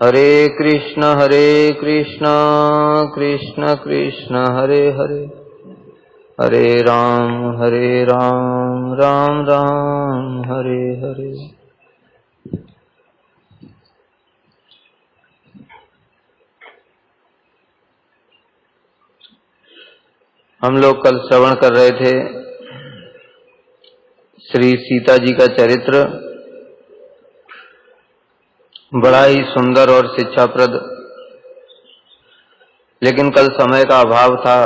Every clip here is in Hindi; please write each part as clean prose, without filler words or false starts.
हरे कृष्ण कृष्ण कृष्ण हरे हरे, हरे राम राम राम हरे हरे। हम लोग कल श्रवण कर रहे थे श्री सीता जी का चरित्र, बड़ा ही सुंदर और शिक्षाप्रद, लेकिन कल समय का अभाव था,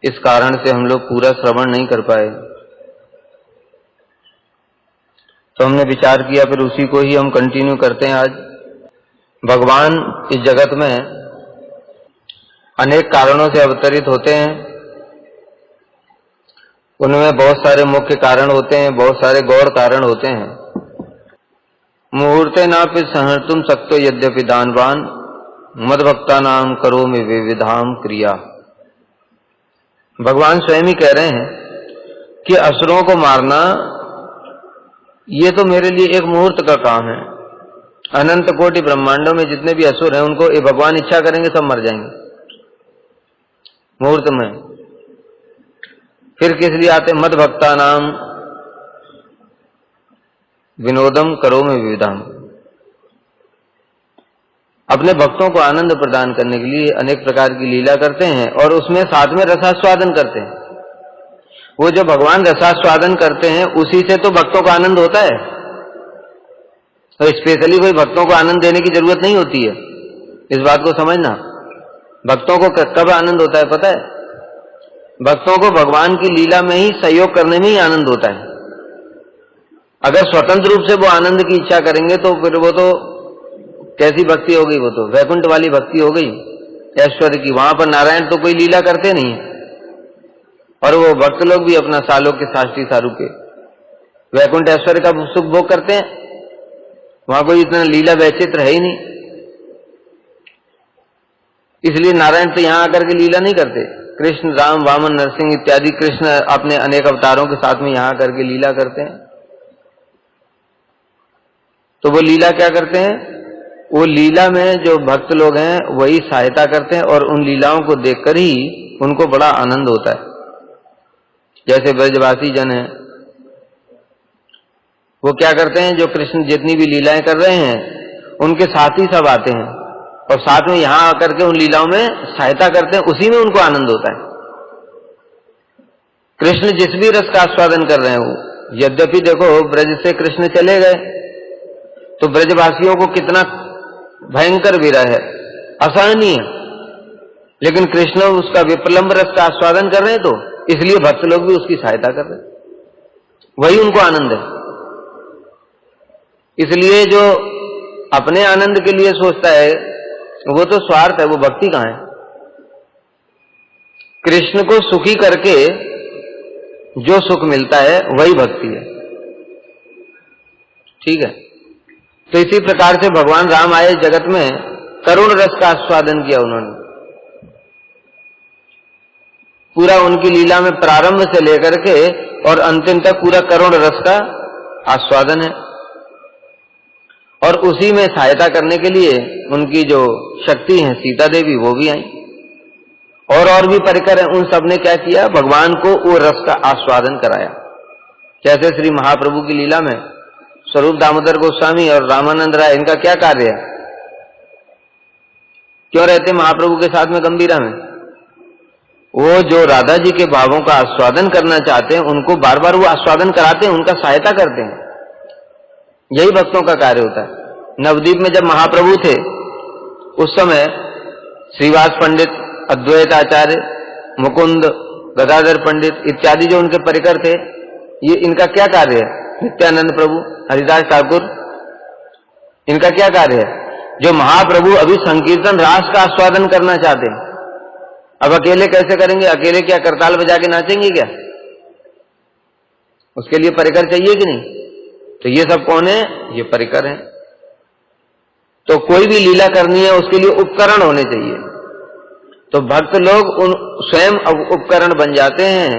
इस कारण से हम लोग पूरा श्रवण नहीं कर पाए। तो हमने विचार किया फिर उसी को ही हम कंटिन्यू करते हैं आज। भगवान इस जगत में अनेक कारणों से अवतरित होते हैं, उनमें बहुत सारे मुख्य कारण होते हैं, बहुत सारे गौण कारण होते हैं। मुहूर्ते नापि सहर्तुम शक्तो यद्यपि दानवान मद्भक्ता नाम करोमि विविधाम क्रिया। भगवान स्वयं ही कह रहे हैं कि असुरों को मारना ये तो मेरे लिए एक मुहूर्त का काम है। अनंत कोटि ब्रह्मांडों में जितने भी असुर हैं उनको ये भगवान इच्छा करेंगे सब मर जाएंगे मुहूर्त में। फिर किस लिए आते? मद्भक्ता नाम विनोदम करोमि विविधाम। अपने भक्तों को आनंद प्रदान करने के लिए अनेक प्रकार की लीला करते हैं और उसमें साथ में रसास्वादन करते हैं। वो जो भगवान रसास्वादन करते हैं उसी से तो भक्तों को आनंद होता है, तो स्पेशली कोई भक्तों को आनंद देने की जरूरत नहीं होती है। इस बात को समझना। भक्तों को कब आनंद होता है पता है? भक्तों को भगवान की लीला में ही सहयोग करने में ही आनंद होता है। अगर स्वतंत्र रूप से वो आनंद की इच्छा करेंगे तो फिर वो तो कैसी भक्ति हो गई? वो तो वैकुंठ वाली भक्ति हो गई, ऐश्वर्य की। वहां पर नारायण तो कोई लीला करते नहीं है, और वो भक्त लोग भी अपना सालों के साष्टी सारू के वैकुंठ ऐश्वर्य का सुख भोग करते हैं। वहां कोई इतना लीला वैचित्र है ही नहीं, इसलिए नारायण तो यहां आकर के लीला नहीं करते। कृष्ण, राम, वामन, नरसिंह इत्यादि कृष्ण अपने अनेक अवतारों के साथ में यहां आकर के लीला करते हैं। तो वो लीला क्या करते हैं? वो लीला में जो भक्त लोग हैं वही सहायता करते हैं, और उन लीलाओं को देखकर ही उनको बड़ा आनंद होता है। जैसे ब्रजवासी जन हैं, वो क्या करते हैं? जो कृष्ण जितनी भी लीलाएं कर रहे हैं उनके साथ ही सब आते हैं और साथ में यहां आकर के उन लीलाओं में सहायता करते हैं, उसी में उनको आनंद होता है। कृष्ण जिस भी रस का आस्वादन कर रहे हैं, वो यद्यपि देखो ब्रज से कृष्ण चले गए तो ब्रजवासियों को कितना भयंकर विरह है, असहनीय, लेकिन कृष्ण उसका विप्रलंब रस का आस्वादन कर रहे हैं, तो इसलिए भक्त लोग भी उसकी सहायता कर रहे हैं, वही उनको आनंद है। इसलिए जो अपने आनंद के लिए सोचता है वो तो स्वार्थ है, वो भक्ति कहां है? कृष्ण को सुखी करके जो सुख मिलता है वही भक्ति है, ठीक है। तो इसी प्रकार से भगवान राम आए जगत में, करुण रस का आस्वादन किया उन्होंने। पूरा उनकी लीला में प्रारंभ से लेकर के और अंतिम तक पूरा करुण रस का आस्वादन है, और उसी में सहायता करने के लिए उनकी जो शक्ति है सीता देवी वो भी आई, और भी परिकर है। उन सब ने क्या किया? भगवान को वो रस का आस्वादन कराया। जैसे श्री महाप्रभु की लीला में स्वरूप दामोदर गोस्वामी और रामानंद राय, इनका क्या कार्य है? क्यों रहते महाप्रभु के साथ में गंभीरा में? वो जो राधा जी के भावों का आस्वादन करना चाहते हैं उनको बार बार वो आस्वादन कराते हैं, उनका सहायता करते हैं। यही भक्तों का कार्य होता है। नवद्वीप में जब महाप्रभु थे उस समय श्रीवास पंडित, अद्वैत आचार्य, मुकुंद, गदाधर पंडित इत्यादि जो उनके परिकर थे, ये इनका क्या कार्य है? नित्यानंद प्रभु, हरिदास ठाकुर, इनका क्या कार्य है? जो महाप्रभु अभी संकीर्तन रास का आस्वादन करना चाहते हैं, अब अकेले कैसे करेंगे? अकेले क्या करताल बजा के नाचेंगे क्या? उसके लिए परिकर चाहिए कि नहीं? तो ये सब कौन है? ये परिकर हैं। तो कोई भी लीला करनी है उसके लिए उपकरण होने चाहिए। तो भक्त लोग उन स्वयं उपकरण बन जाते हैं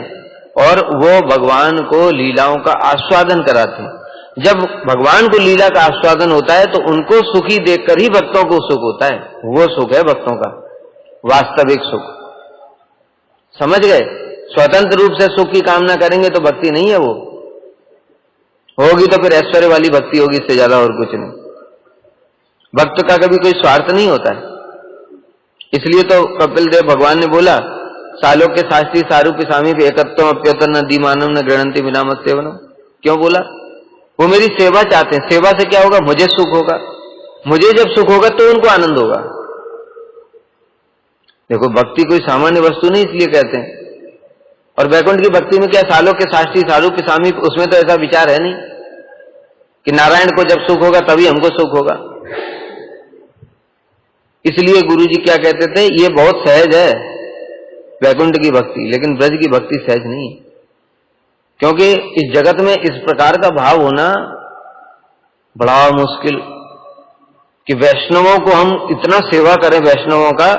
और वो भगवान को लीलाओं का आस्वादन कराते हैं। जब भगवान को लीला का आस्वादन होता है तो उनको सुखी देखकर ही भक्तों को सुख होता है। वो सुख है भक्तों का वास्तविक सुख। समझ गए? स्वतंत्र रूप से सुख की कामना करेंगे तो भक्ति नहीं है। वो होगी तो फिर ऐश्वर्य वाली भक्ति होगी, इससे ज्यादा और कुछ नहीं। भक्त का कभी कोई स्वार्थ नहीं होता है। इसलिए तो कपिल देव भगवान ने बोला, सालों के शास्त्री सारू पिसामी एकत्व अप्योतर न दीमानम न गृणंति बिना मत सेवनम। क्यों बोला? वो मेरी सेवा चाहते हैं। सेवा से क्या होगा? मुझे सुख होगा। मुझे जब सुख होगा तो उनको आनंद होगा। देखो, भक्ति कोई सामान्य वस्तु नहीं, इसलिए कहते हैं। और वैकुंठ की भक्ति में क्या सालों के शास्त्री सारू पिसामी, उसमें तो ऐसा विचार है नहीं कि नारायण को जब सुख होगा तभी हमको सुख होगा। इसलिए गुरुजी क्या कहते थे, ये बहुत सहज है वैकुंठ की भक्ति, लेकिन ब्रज की भक्ति सहज नहीं है। क्योंकि इस जगत में इस प्रकार का भाव होना बड़ा मुश्किल कि वैष्णवों को हम इतना सेवा करें, वैष्णवों का,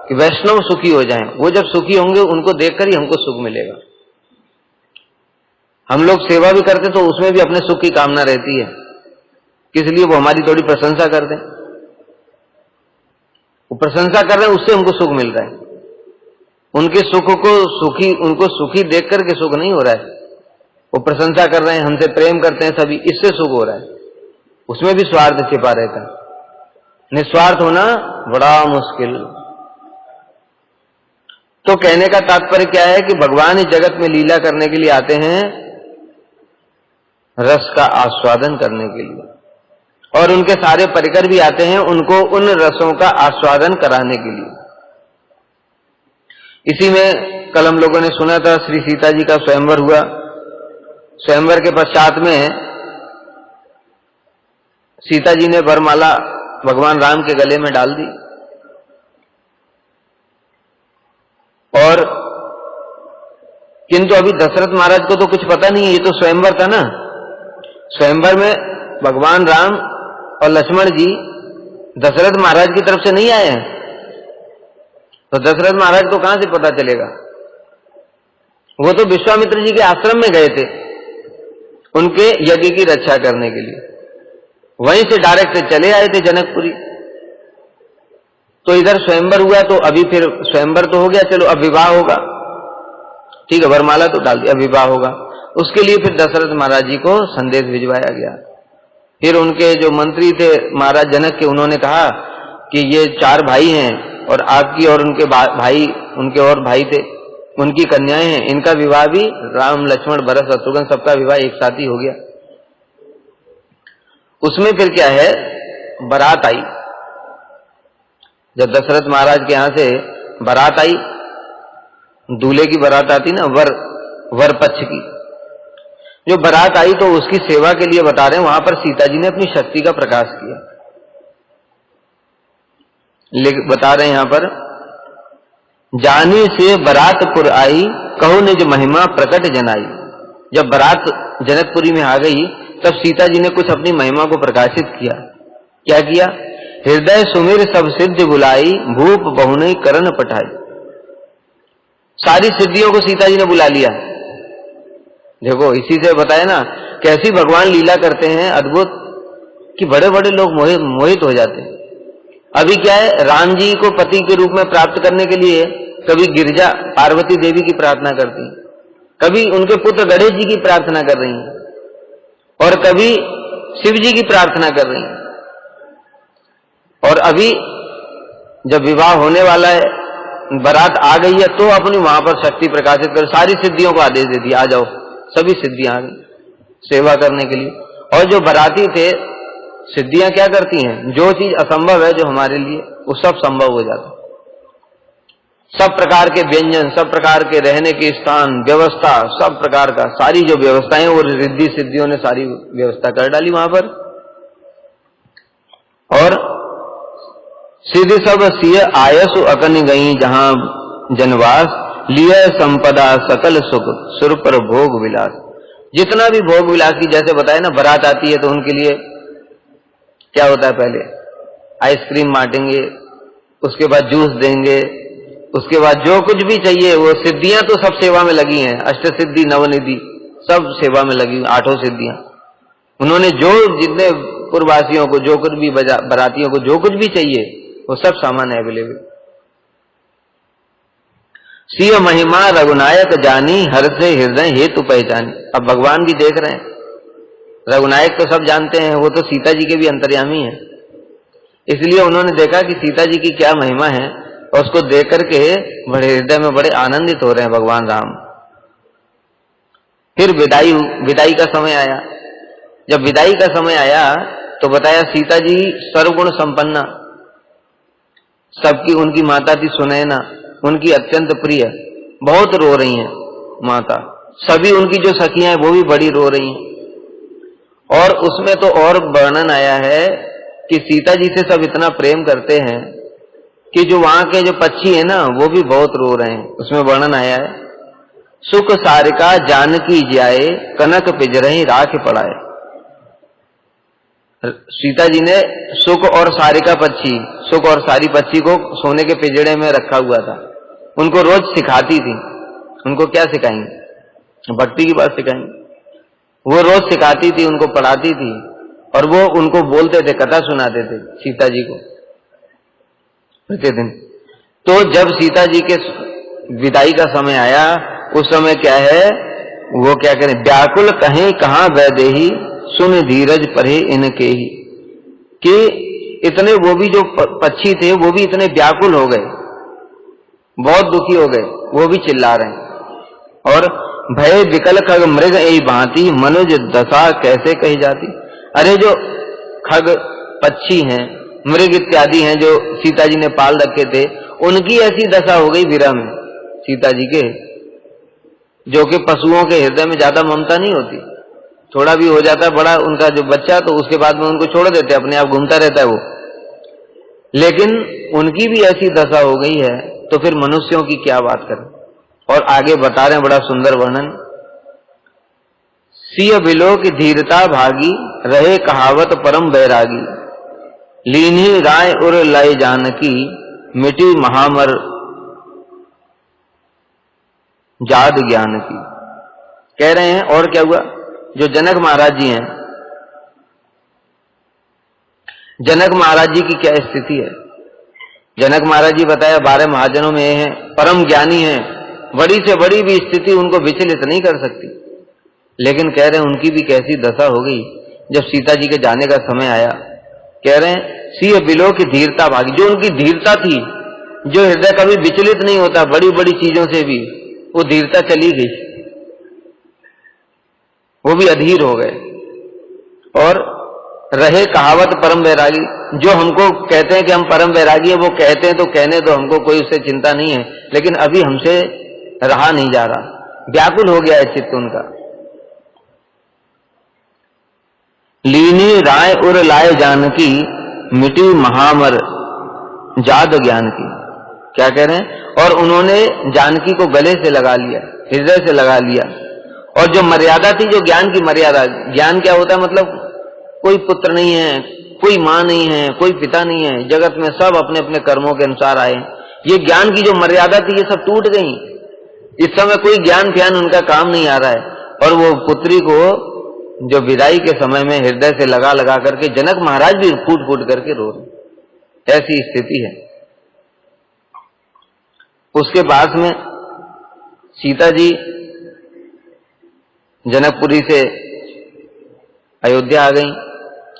कि वैष्णव सुखी हो जाएं। वो जब सुखी होंगे उनको देखकर ही हमको सुख मिलेगा। हम लोग सेवा भी करते तो उसमें भी अपने सुख की कामना रहती है, किस लिए? वो हमारी थोड़ी प्रशंसा कर दें। वो प्रशंसा कर रहे हैं, उससे हमको सुख मिल रहा है। उनके सुख को सुखी, उनको सुखी देख करके सुख नहीं हो रहा है। वो प्रशंसा कर रहे हैं, हमसे प्रेम करते हैं सभी, इससे सुख हो रहा है। उसमें भी स्वार्थ छिपा रहता है। निस्वार्थ होना बड़ा मुश्किल। तो कहने का तात्पर्य क्या है कि भगवान इस जगत में लीला करने के लिए आते हैं, रस का आस्वादन करने के लिए, और उनके सारे परिकर भी आते हैं उनको उन रसों का आस्वादन कराने के लिए। इसी में कल हम लोगों ने सुना था, श्री सीता जी का स्वयंवर हुआ। स्वयंवर के पश्चात में सीता जी ने वरमाला भगवान राम के गले में डाल दी। और किंतु अभी दशरथ महाराज को तो कुछ पता नहीं है, ये तो स्वयंवर था ना। स्वयंवर में भगवान राम और लक्ष्मण जी दशरथ महाराज की तरफ से नहीं आए हैं, तो दशरथ महाराज को कहां से पता चलेगा? वो तो विश्वामित्र जी के आश्रम में गए थे उनके यज्ञ की रक्षा करने के लिए, वहीं से डायरेक्ट चले आए थे जनकपुरी। तो इधर स्वयंवर हुआ, तो अभी फिर स्वयंवर तो हो गया, चलो अब विवाह होगा, ठीक है, वरमाला तो डाल दी, अब विवाह होगा। उसके लिए फिर दशरथ महाराज जी को संदेश भिजवाया गया। फिर उनके जो मंत्री थे महाराज जनक के, उन्होंने कहा कि ये 4 भाई हैं और आपकी और उनके भाई, उनके और भाई थे, उनकी कन्याएं हैं, इनका विवाह भी राम लक्ष्मण भरत शत्रुघ्न सबका विवाह एक साथ ही हो गया। उसमें फिर क्या है, बारात आई। जब दशरथ महाराज के यहां से बारात आई, दूल्हे की बारात आती ना, वर पक्ष की, जो बारात आई तो उसकी सेवा के लिए बता रहे हैं, वहां पर सीता जी ने अपनी शक्ति का प्रकाश किया। लेकिन बता रहे हैं यहां पर, जानी से बारातपुर आई, कहो निज महिमा प्रकट जनाई। जब बारात जनकपुरी में आ गई तब सीता जी ने कुछ अपनी महिमा को प्रकाशित किया। क्या किया? हृदय सुमिर सब सिद्धि बुलाई, भूप बहुनई करण पठाई। सारी सिद्धियों को सीता जी ने बुला लिया। देखो, इसी से बताया ना कैसी भगवान लीला करते हैं अद्भुत, कि बड़े बड़े लोग मोहित हो जाते हैं। अभी क्या है, राम जी को पति के रूप में प्राप्त करने के लिए कभी गिरजा पार्वती देवी की प्रार्थना करती, कभी उनके पुत्र गणेश जी की प्रार्थना कर रही हैं, और कभी शिव जी की प्रार्थना कर रही हैं। और अभी जब विवाह होने वाला है, बारात आ गई है, तो अपनी वहां पर शक्ति प्रकाशित कर सारी सिद्धियों को आदेश दे दिया, आ जाओ, सभी सिद्धियां आ गई सेवा करने के लिए। और जो बाराती थे, सिद्धियां क्या करती हैं, जो चीज असंभव है जो हमारे लिए, वो सब संभव हो जाता है। सब प्रकार के व्यंजन, सब प्रकार के रहने के स्थान, व्यवस्था, सब प्रकार का, सारी जो व्यवस्थाएं, वो रिद्धि सिद्धियों ने सारी व्यवस्था कर डाली वहां पर। और सिद्धि सब सिय आयसु अकन गई, जहां जनवास लिय संपदा सकल सुख, सुर पर भोग विलास। जितना भी भोग विलास की, जैसे बताया ना, बारात आती है तो उनके लिए क्या होता है, पहले आइसक्रीम बांटेंगे, उसके बाद जूस देंगे, उसके बाद जो कुछ भी चाहिए, वो सिद्धियां तो सब सेवा में लगी हैं, अष्ट सिद्धि नवनिधि सब सेवा में लगी, 8 सिद्धियां। उन्होंने जो जितने पूर्ववासियों को जो कुछ भी बरातियों को जो कुछ भी चाहिए वो सब सामान अवेलेबल। सिय महिमा रघुनायक जानी हर से हृदय हेतु पहचानी। अब भगवान भी देख रहे हैं, रघुनायक तो सब जानते हैं, वो तो सीता जी के भी अंतर्यामी हैं, इसलिए उन्होंने देखा कि सीता जी की क्या महिमा है और उसको देख करके बड़े हृदय में बड़े आनंदित हो रहे हैं भगवान राम। फिर विदाई का समय आया। जब विदाई का समय आया तो बताया सीता जी सर्वगुण संपन्ना, सबकी उनकी माता थी सुनैना, उनकी अत्यंत प्रिय, बहुत रो रही हैं माता। सभी उनकी जो सखियां हैं वो भी बड़ी रो रही हैं। और उसमें तो और वर्णन आया है कि सीता जी से सब इतना प्रेम करते हैं कि जो वहां के जो पक्षी है ना वो भी बहुत रो रहे हैं। उसमें वर्णन आया है, सुख सारिका जानकी जाए कनक पिजरहि राख पड़ाए। सीता जी ने सुख और सारिका पक्षी, सुख और सारी पक्षी को सोने के पिंजड़े में रखा हुआ था, उनको रोज सिखाती थी। उनको क्या सिखाएंगे, भक्ति की बात सिखाएंगे। वो रोज सिखाती थी, उनको पढ़ाती थी और वो उनको बोलते थे, कथा सुनाते थे सीता जी को प्रतिदिन। तो जब सीता जी के विदाई का समय आया, उस समय क्या है, वो क्या करें, व्याकुल कहें कहां वैदेही सुन धीरज पढ़े इनके ही, कि इतने वो भी जो पक्षी थे वो भी इतने व्याकुल हो गए, बहुत दुखी हो गए, वो भी चिल्ला रहे हैं। और भय विकल खग मृग यही भांति मनुज दशा कैसे कही जाती। अरे जो खग पक्षी हैं, मृग इत्यादि हैं जो सीता जी ने पाल रखे थे, उनकी ऐसी दशा हो गई विरह में सीता जी के, जो कि पशुओं के हृदय में ज्यादा ममता नहीं होती, थोड़ा भी हो जाता बड़ा उनका जो बच्चा तो उसके बाद में उनको छोड़ देते, अपने आप घूमता रहता है वो, लेकिन उनकी भी ऐसी दशा हो गई है, तो फिर मनुष्यों की क्या बात करें। और आगे बता रहे हैं बड़ा सुंदर वर्णन, सिय बिलोक धीरता भागी रहे कहावत परम बैरागी, लीनी राय उर लय जानकी मिटी महामर जाद ज्ञान की। कह रहे हैं और क्या हुआ, जो जनक महाराज जी हैं, जनक महाराज जी की क्या स्थिति है। जनक महाराज जी बताया 12 महाजनों में हैं, परम ज्ञानी हैं, बड़ी से बड़ी भी स्थिति उनको विचलित नहीं कर सकती, लेकिन कह रहे हैं उनकी भी कैसी दशा हो गई जब सीता जी के जाने का समय आया। कह रहे हैं सिंह बिलो की धीरता भागी, जो उनकी धीरता थी, जो हृदय कभी विचलित नहीं होता बड़ी बड़ी चीजों से भी, वो धीरता चली गई, वो भी अधीर हो गए। और रहे कहावत परम वैरागी, जो हमको कहते हैं कि हम परम वैरागी है, वो कहते हैं तो कहने दो, हमको कोई उससे चिंता नहीं है, लेकिन अभी हमसे रहा नहीं जा रहा, व्याकुल हो गया है चित्त उनका। लीनी राय उर लाए जानकी मिटी महामर जाद ज्ञान की। क्या कह रहे हैं, और उन्होंने जानकी को गले से लगा लिया, हृदय से लगा लिया। और जो मर्यादा थी, जो ज्ञान की मर्यादा, ज्ञान क्या होता है, मतलब कोई पुत्र नहीं है, कोई माँ नहीं है, कोई पिता नहीं है, जगत में सब अपने अपने कर्मों के अनुसार आए, ये ज्ञान की जो मर्यादा थी ये सब टूट गई। इस समय कोई ज्ञान फ्यान उनका काम नहीं आ रहा है। और वो पुत्री को जो विदाई के समय में हृदय से लगा लगा करके जनक महाराज भी फूट फूट करके रो रहे, ऐसी स्थिति है। उसके पास में सीता जी जनकपुरी से अयोध्या आ गई,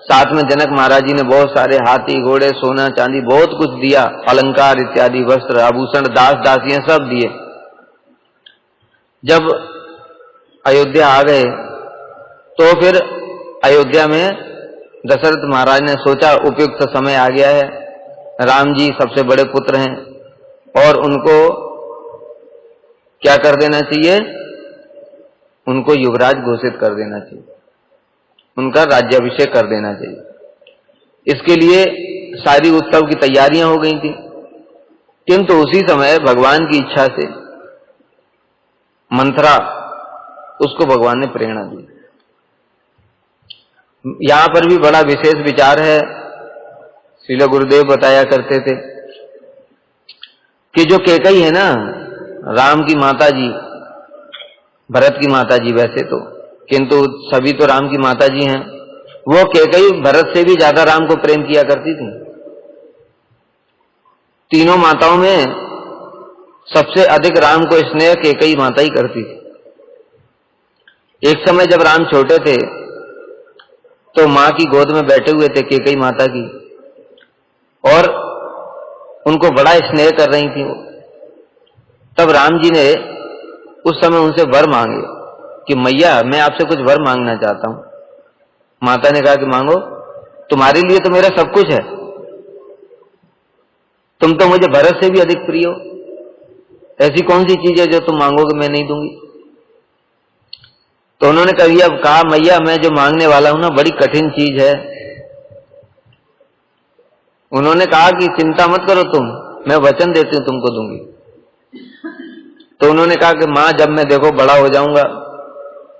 साथ में जनक महाराज जी ने बहुत सारे हाथी घोड़े सोना चांदी बहुत कुछ दिया, अलंकार इत्यादि वस्त्र आभूषण दास दासियां सब दिए। जब अयोध्या आ गए तो फिर अयोध्या में दशरथ महाराज ने सोचा उपयुक्त समय आ गया है, राम जी सबसे बड़े पुत्र हैं और उनको क्या कर देना चाहिए, उनको युवराज घोषित कर देना चाहिए, उनका राज्याभिषेक कर देना चाहिए। इसके लिए सारी उत्सव की तैयारियां हो गई थी, किंतु उसी समय भगवान की इच्छा से मंथरा, उसको भगवान ने प्रेरणा दी। यहां पर भी बड़ा विशेष विचार है। श्रील गुरुदेव बताया करते थे कि जो कैकेयी है ना, राम की माता जी, भरत की माता जी वैसे तो, किंतु सभी तो राम की माता जी हैं, वो कैकेयी भरत से भी ज्यादा राम को प्रेम किया करती थी। तीनों माताओं में सबसे अधिक राम को स्नेह कैकेयी माता ही करती थी। एक समय जब राम छोटे थे तो मां की गोद में बैठे हुए थे कैकेयी माता की, और उनको बड़ा स्नेह कर रही थी वो। तब राम जी ने उस समय उनसे वर मांगे कि मैया मैं आपसे कुछ वर मांगना चाहता हूं। माता ने कहा कि मांगो, तुम्हारे लिए तो मेरा सब कुछ है, तुम तो मुझे भरत से भी अधिक प्रिय हो, ऐसी कौन सी चीज है जो तुम मांगोगे मैं नहीं दूंगी। तो उन्होंने कहा मैया मैं जो मांगने वाला हूं ना बड़ी कठिन चीज है। उन्होंने कहा कि चिंता मत करो तुम, मैं वचन देती हूं तुमको दूंगी। तो उन्होंने कहा कि मां जब मैं देखो बड़ा हो जाऊंगा,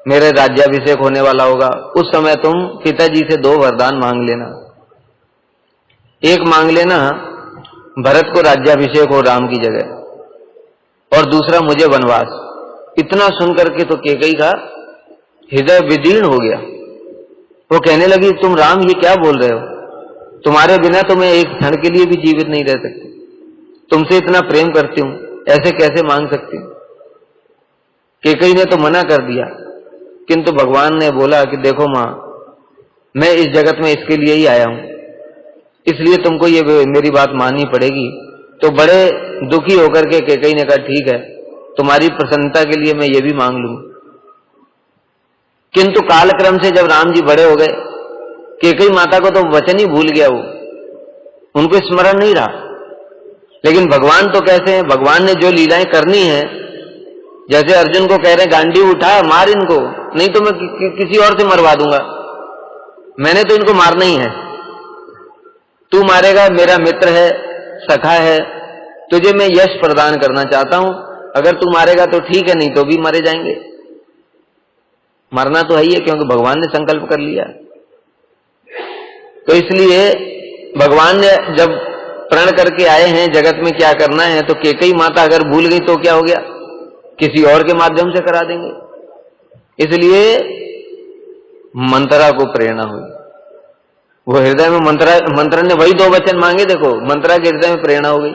मेरे राज्याभिषेक होने वाला होगा, उस समय तुम पिताजी से 2 वरदान मांग लेना। एक मांग लेना भरत को राज्याभिषेक हो राम की जगह, और दूसरा मुझे वनवास। इतना सुनकर के तो कैकेयी का हृदय विदीर्ण हो गया। वो कहने लगी तुम राम ये क्या बोल रहे हो, तुम्हारे बिना तो मैं एक क्षण के लिए भी जीवित नहीं रह सकती, तुमसे इतना प्रेम करती हूं, ऐसे कैसे मांग सकती हूं। कैकेयी ने तो मना कर दिया, किंतु भगवान ने बोला कि देखो मां मैं इस जगत में इसके लिए ही आया हूं, इसलिए तुमको ये मेरी बात माननी पड़ेगी। तो बड़े दुखी होकर के कैकेयी ने कहा ठीक है, तुम्हारी प्रसन्नता के लिए मैं ये भी मांग लूंगी। किंतु कालक्रम से जब राम जी बड़े हो गए, कैकेयी माता को तो वचन ही भूल गया, वो उनको स्मरण नहीं रहा। लेकिन भगवान तो कैसे हैं, भगवान ने जो लीलाएं करनी है, जैसे अर्जुन को कह रहे हैं गांडी उठा मार इनको, नहीं तो मैं किसी और से मरवा दूंगा, मैंने तो इनको मारना ही है, तू मारेगा, मेरा मित्र है, सखा है, तुझे मैं यश प्रदान करना चाहता हूं, अगर तू मारेगा तो ठीक है, नहीं तो भी मरे जाएंगे। मरना तो है ही है, क्योंकि भगवान ने संकल्प कर लिया। तो इसलिए भगवान ने जब प्रण करके आए हैं जगत में क्या करना है, तो कैकेयी माता अगर भूल गई तो क्या हो गया, किसी और के माध्यम से करा देंगे। इसलिए मंत्रा को प्रेरणा हुई, वो हृदय में मंत्रा ने वही 2 वचन मांगे, देखो मंत्रा के हृदय में प्रेरणा हो गई।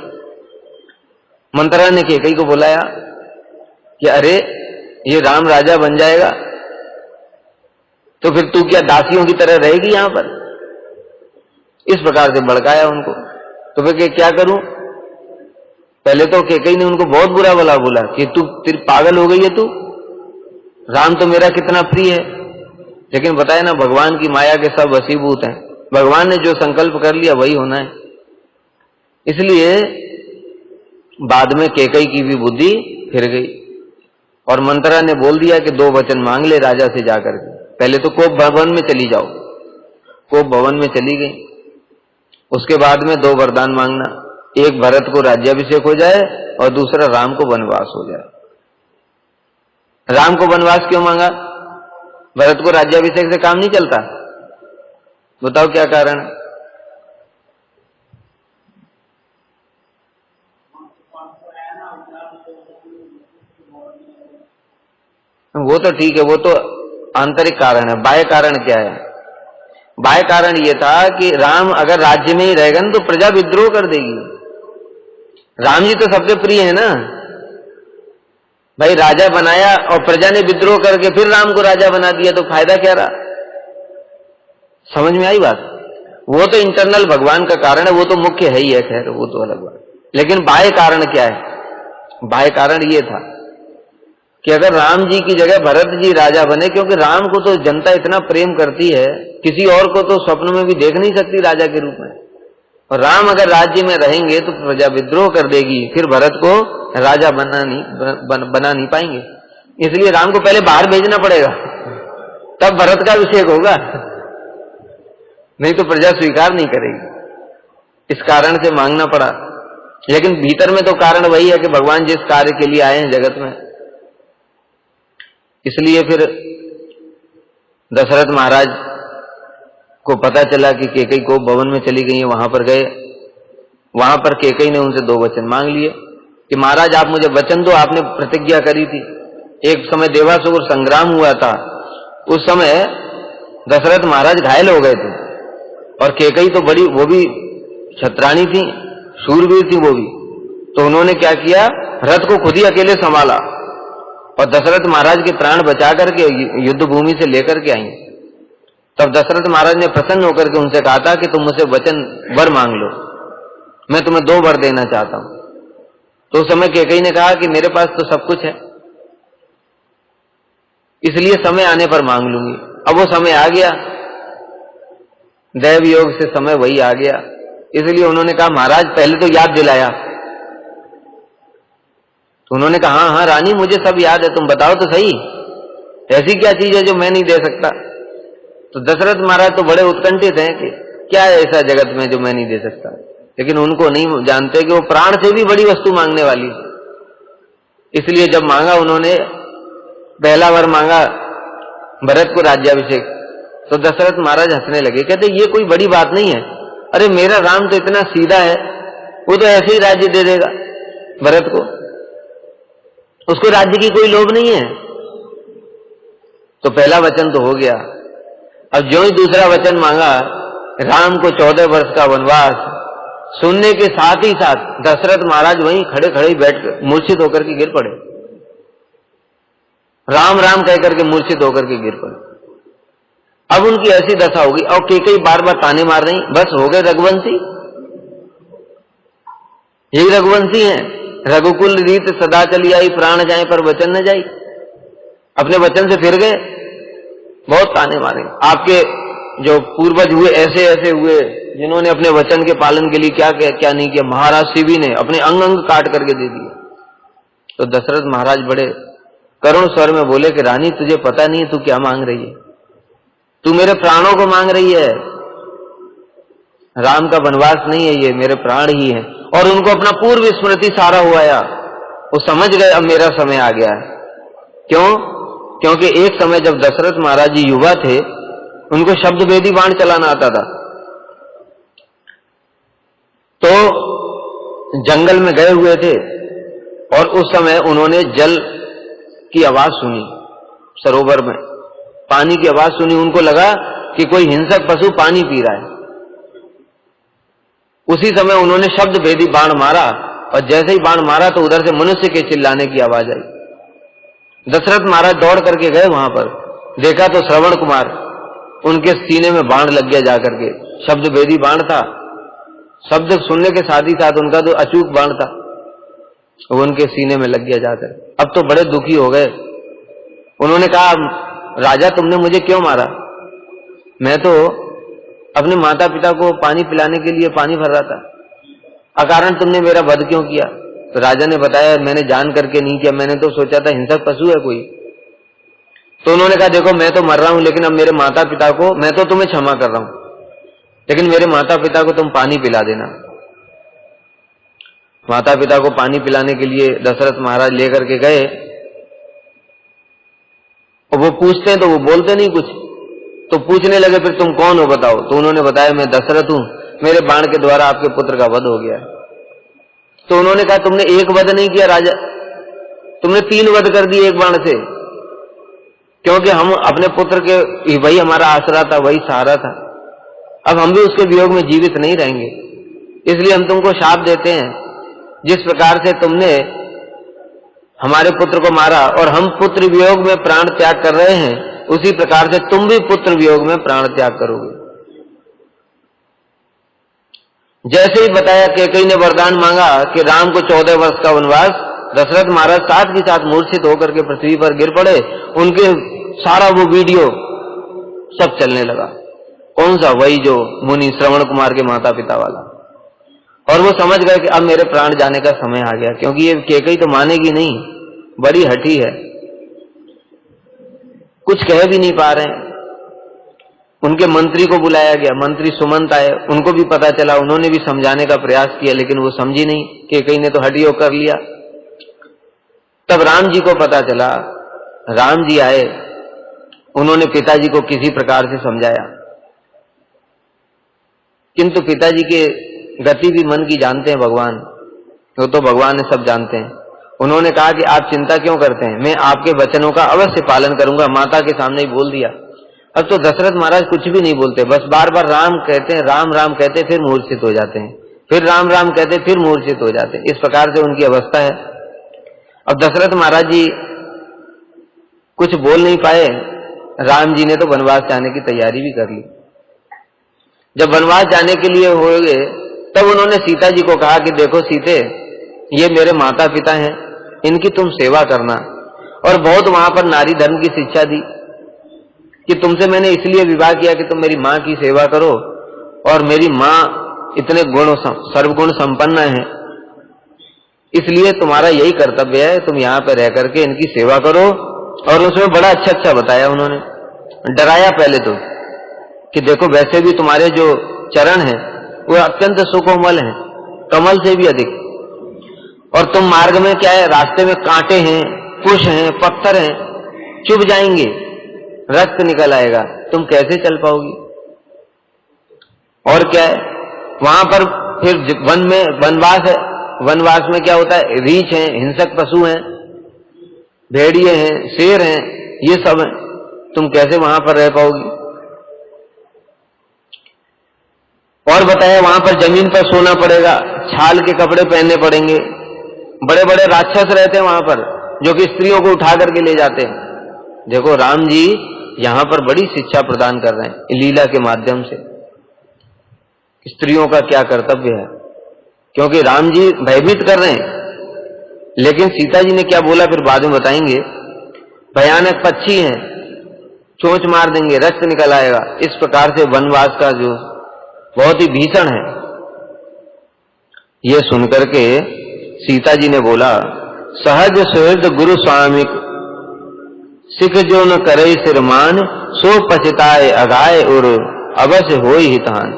मंत्रा ने कैकेयी को बुलाया कि अरे ये राम राजा बन जाएगा तो फिर तू क्या दासियों की तरह रहेगी यहां पर। इस प्रकार से भड़काया उनको। तो फिर क्या करूं, पहले तो कैकेयी ने उनको बहुत बुरा भला बोला कि तू तेरी पागल हो गई है, तू राम तो मेरा कितना प्रिय है। लेकिन बताया ना भगवान की माया के सब वशीभूत हैं, भगवान ने जो संकल्प कर लिया वही होना है। इसलिए बाद में कैकेयी की भी बुद्धि फिर गई और मंत्रा ने बोल दिया कि 2 वचन मांग ले राजा से जाकर के। पहले तो कोप भवन में चली जाओ, कोप भवन में चली गई। उसके बाद में 2 वरदान मांगना, एक भरत को राज्याभिषेक हो जाए और दूसरा राम को वनवास हो जाए। राम को वनवास क्यों मांगा, भरत को राज्याभिषेक से काम नहीं चलता, बताओ क्या कारण है। वो तो ठीक है, वो तो आंतरिक कारण है। बाह्य कारण क्या है, बाह्य कारण ये था कि राम अगर राज्य में ही रहेगा ना तो प्रजा विद्रोह कर देगी। राम जी तो सबके प्रिय है ना भाई, राजा बनाया और प्रजा ने विद्रोह करके फिर राम को राजा बना दिया, तो फायदा क्या रहा। समझ में आई बात। वो तो इंटरनल भगवान का कारण है, वो तो मुख्य है ही है, खैर वो तो अलग बात। लेकिन बाह्य कारण क्या है, बाह्य कारण ये था कि अगर राम जी की जगह भरत जी राजा बने, क्योंकि राम को तो जनता इतना प्रेम करती है, किसी और को तो स्वप्न में भी देख नहीं सकती राजा के रूप में। और राम अगर राज्य में रहेंगे तो प्रजा विद्रोह कर देगी, फिर भरत को राजा बना नहीं पाएंगे। इसलिए राम को पहले बाहर भेजना पड़ेगा, तब भरत का अभिषेक होगा, नहीं तो प्रजा स्वीकार नहीं करेगी। इस कारण से मांगना पड़ा। लेकिन भीतर में तो कारण वही है कि भगवान जिस कार्य के लिए आए हैं जगत में। इसलिए फिर दशरथ महाराज को पता चला कि कैकेयी को भवन में चली गई है, वहां पर गए। वहां पर कैकेयी ने उनसे 2 वचन मांग लिए कि महाराज आप मुझे वचन दो, आपने प्रतिज्ञा करी थी। एक समय देवासुर संग्राम हुआ था, उस समय दशरथ महाराज घायल हो गए थे और कैकेयी तो बड़ी, वो भी छत्राणी थी, शूरवीर थी वो भी। तो उन्होंने क्या किया, रथ को खुद ही अकेले संभाला और दशरथ महाराज के प्राण बचा करके युद्ध भूमि से लेकर के आई। तब दशरथ महाराज ने प्रसन्न होकर के उनसे कहा था कि तुम मुझसे वचन वर मांग लो, मैं तुम्हें 2 वर देना चाहता हूं। तो उस समय कैकेयी ने कहा कि मेरे पास तो सब कुछ है, इसलिए समय आने पर मांग लूंगी। अब वो समय आ गया, दैव योग से समय वही आ गया, इसलिए उन्होंने कहा महाराज पहले तो याद दिलाया। तो उन्होंने कहा हाँ हाँ रानी मुझे सब याद है, तुम बताओ तो सही, ऐसी क्या चीज है जो मैं नहीं दे सकता। तो दशरथ महाराज तो बड़े उत्कंठित हैं कि क्या है ऐसा जगत में जो मैं नहीं दे सकता, लेकिन उनको नहीं जानते कि वो प्राण से भी बड़ी वस्तु मांगने वाली है। इसलिए जब मांगा उन्होंने, पहला वर मांगा भरत को राज्याभिषेक, तो दशरथ महाराज हंसने लगे, कहते ये कोई बड़ी बात नहीं है, अरे मेरा राम तो इतना सीधा है, वो तो ऐसे ही राज्य दे देगा भरत को, उसको राज्य की कोई लोभ नहीं है। तो पहला वचन तो हो गया। अब जो ही दूसरा वचन मांगा, राम को 14 वर्ष का वनवास, सुनने के साथ ही साथ दशरथ महाराज वहीं खड़े खड़े बैठ मूर्छित होकर के गिर पड़े, राम राम कहकर के मूर्छित होकर के गिर पड़े। अब उनकी ऐसी दशा होगी, और कैकेयी बार बार ताने मार रही, बस हो गए रघुवंशी, यही रघुवंशी हैं, रघुकुल रीत सदा चली आई, प्राण जाए पर वचन न जाई, अपने वचन से फिर गए, बहुत ताने मारे। आपके जो पूर्वज हुए ऐसे ऐसे हुए जिन्होंने अपने वचन के पालन के लिए क्या क्या क्या नहीं किया। महाराज शिवी ने अपने अंग अंग काट करके दे दिए। तो दशरथ महाराज बड़े करुण स्वर में बोले कि रानी तुझे पता नहीं है तू क्या मांग रही है, तू मेरे प्राणों को मांग रही है, राम का वनवास नहीं है, ये मेरे प्राण ही है। और उनको अपना पूर्व स्मृति सारा हुआ आया, वो समझ गए अब मेरा समय आ गया है। क्यों? क्योंकि एक समय जब दशरथ महाराज जी युवा थे, उनको शब्द वेदी बाण चलाना आता था। तो जंगल में गए हुए थे और उस समय उन्होंने जल की आवाज सुनी, सरोवर में पानी की आवाज सुनी। उनको लगा कि कोई हिंसक पशु पानी पी रहा है। उसी समय उन्होंने शब्द भेदी बाण मारा, और जैसे ही बाण मारा तो उधर से मनुष्य के चिल्लाने की आवाज आई। दशरथ महाराज दौड़ करके गए वहां पर, देखा तो श्रवण कुमार, उनके सीने में बाण लग गया जाकर के, शब्द भेदी बाण था। शब्द सुनने के साथ ही साथ उनका तो अचूक बाण था, वो उनके सीने में लग गया जाकर। अब तो बड़े दुखी हो गए। उन्होंने कहा राजा तुमने मुझे क्यों मारा? मैं तो अपने माता पिता को पानी पिलाने के लिए पानी भर रहा था, अकारण तुमने मेरा वध क्यों किया? तो राजा ने बताया मैंने जान करके नहीं किया, मैंने तो सोचा था हिंसक पशु है कोई। तो उन्होंने कहा देखो मैं तो मर रहा हूं, लेकिन अब मेरे माता पिता को, मैं तो तुम्हें क्षमा कर रहा हूं, लेकिन मेरे माता पिता को तुम पानी पिला देना। माता पिता को पानी पिलाने के लिए दशरथ महाराज लेकर के गए, और वो पूछते हैं तो वो बोलते नहीं कुछ। तो पूछने लगे फिर तुम कौन हो बताओ? तो उन्होंने बताया मैं दशरथ हूं, मेरे बाण के द्वारा आपके पुत्र का वध हो गया। तो उन्होंने कहा तुमने एक वध नहीं किया राजा, तुमने 3 वध कर दिए एक बाण से, क्योंकि हम अपने पुत्र के, वही हमारा आसरा था, वही सहारा था। अब हम भी उसके वियोग में जीवित नहीं रहेंगे, इसलिए हम तुमको शाप देते हैं। जिस प्रकार से तुमने हमारे पुत्र को मारा और हम पुत्र वियोग में प्राण त्याग कर रहे हैं, उसी प्रकार से तुम भी पुत्र वियोग में प्राण त्याग करोगे। जैसे ही बताया कैकेयी ने वरदान मांगा कि राम को 14 वर्ष का वनवास, दशरथ महाराज साथ ही साथ मूर्छित होकर के पृथ्वी पर गिर पड़े। उनके सारा वो वीडियो सब चलने लगा। कौन सा? वही जो मुनि श्रवण कुमार के माता पिता वाला। और वो समझ गए कि अब मेरे प्राण जाने का समय आ गया, क्योंकि ये कैकेयी तो मानेगी नहीं, बड़ी हठी है, कुछ कह भी नहीं पा रहे हैं। उनके मंत्री को बुलाया गया, मंत्री सुमंत आए, उनको भी पता चला, उन्होंने भी समझाने का प्रयास किया, लेकिन वो समझी नहीं, कैकेयी ने तो हड्डियों कर लिया। तब राम जी को पता चला, राम जी आए, उन्होंने पिताजी को किसी प्रकार से समझाया, किंतु पिताजी के गति भी मन की जानते हैं भगवान, वो तो भगवान ने सब जानते हैं। उन्होंने कहा कि आप चिंता क्यों करते हैं, मैं आपके वचनों का अवश्य पालन करूंगा। माता के सामने ही बोल दिया। अब तो दशरथ महाराज कुछ भी नहीं बोलते, बस बार बार राम कहते हैं, राम राम कहते, फिर मूर्छित हो जाते हैं, फिर राम राम कहते, फिर मूर्छित हो जाते हैं। इस प्रकार से उनकी अवस्था है। अब दशरथ महाराज जी कुछ बोल नहीं पाए। राम जी ने तो वनवास जाने की तैयारी भी कर ली। जब वनवास जाने के लिए हो गए, तब उन्होंने सीता जी को कहा कि देखो सीते, ये मेरे माता पिता हैं, इनकी तुम सेवा करना। और बहुत वहां पर नारी धर्म की शिक्षा दी कि तुमसे मैंने इसलिए विवाह किया कि तुम मेरी माँ की सेवा करो, और मेरी माँ इतने गुण सर्वगुण संपन्न है, इसलिए तुम्हारा यही कर्तव्य है, तुम यहाँ पे रह करके इनकी सेवा करो। और उसमें बड़ा अच्छा अच्छा बताया उन्होंने, डराया पहले तो कि देखो वैसे भी तुम्हारे जो चरण हैं वो अत्यंत सुकोमल हैं, कमल से भी अधिक, और तुम मार्ग में क्या है, रास्ते में कांटे हैं, कुश हैं, पत्थर हैं, चुभ जाएंगे, रक्त निकल आएगा, तुम कैसे चल पाओगी। और क्या है वहां पर, फिर वन में वनवास है, वनवास में क्या होता है, रीछ हैं, हिंसक पशु हैं, भेड़िए हैं, शेर हैं, ये सब हैं, तुम कैसे वहां पर रह पाओगी। और बताया वहां पर जमीन पर सोना पड़ेगा, छाल के कपड़े पहनने पड़ेंगे, बड़े बड़े राक्षस रहते हैं वहां पर जो कि स्त्रियों को उठा करके ले जाते हैं। देखो राम जी यहां पर बड़ी शिक्षा प्रदान कर रहे हैं लीला के माध्यम से, स्त्रियों का क्या कर्तव्य है, क्योंकि राम जी भयभीत कर रहे हैं। लेकिन सीता जी ने क्या बोला फिर बाद में बताएंगे, भयानक पक्षी हैं, चोंच मार देंगे, रक्त निकल आएगा। इस प्रकार से वनवास का जो बहुत ही भीषण है। ये सुनकर के सीता जी ने बोला, सहज सुहृद गुरु स्वामी सिख जो न करे सिरमान, सो पछताए अगाए और अवश्य होई हितान।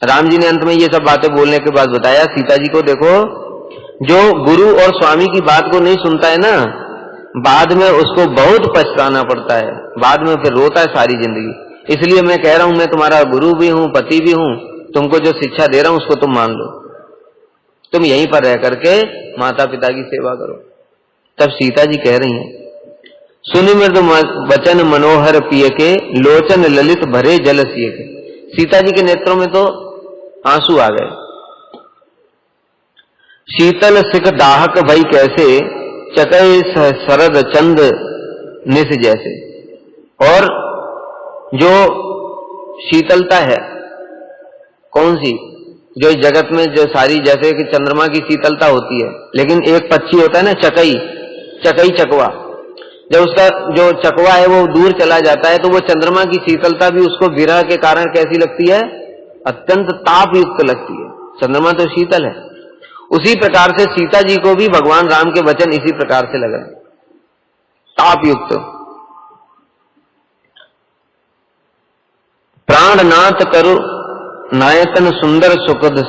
राम जी ने अंत में ये सब बातें बोलने के बाद बताया सीता जी को, देखो जो गुरु और स्वामी की बात को नहीं सुनता है ना, बाद में उसको बहुत पछताना पड़ता है, बाद में फिर रोता है सारी जिंदगी। इसलिए मैं कह रहा हूं, मैं तुम्हारा गुरु भी हूं, पति भी हूं, तुमको जो शिक्षा दे रहा हूं उसको तुम मान लो, तुम यहीं पर रह करके माता पिता की सेवा करो। तब सीता जी कह रही हैं, सुनि मृदु वचन मनोहर पिय के, लोचन ललित भरे जल सिय के। सीता जी के नेत्रों में तो आंसू आ गए। शीतल सिख दाहक भई कैसे, चकई शरद चंद निस जैसे। और जो शीतलता है कौन सी, जो इस जगत में जो सारी, जैसे कि चंद्रमा की शीतलता होती है, लेकिन एक पक्षी होता है ना चकई, चकई चकवा, जब उसका जो चकवा है वो दूर चला जाता है तो वो चंद्रमा की शीतलता भी उसको विरह के कारण कैसी लगती है, अत्यंत ताप युक्त लगती है। चंद्रमा तो शीतल है। उसी प्रकार से सीता जी को भी भगवान राम के वचन इसी प्रकार से लग रहे, ताप युक्त। प्राणनाथ करो नायतन सुंदर सुखद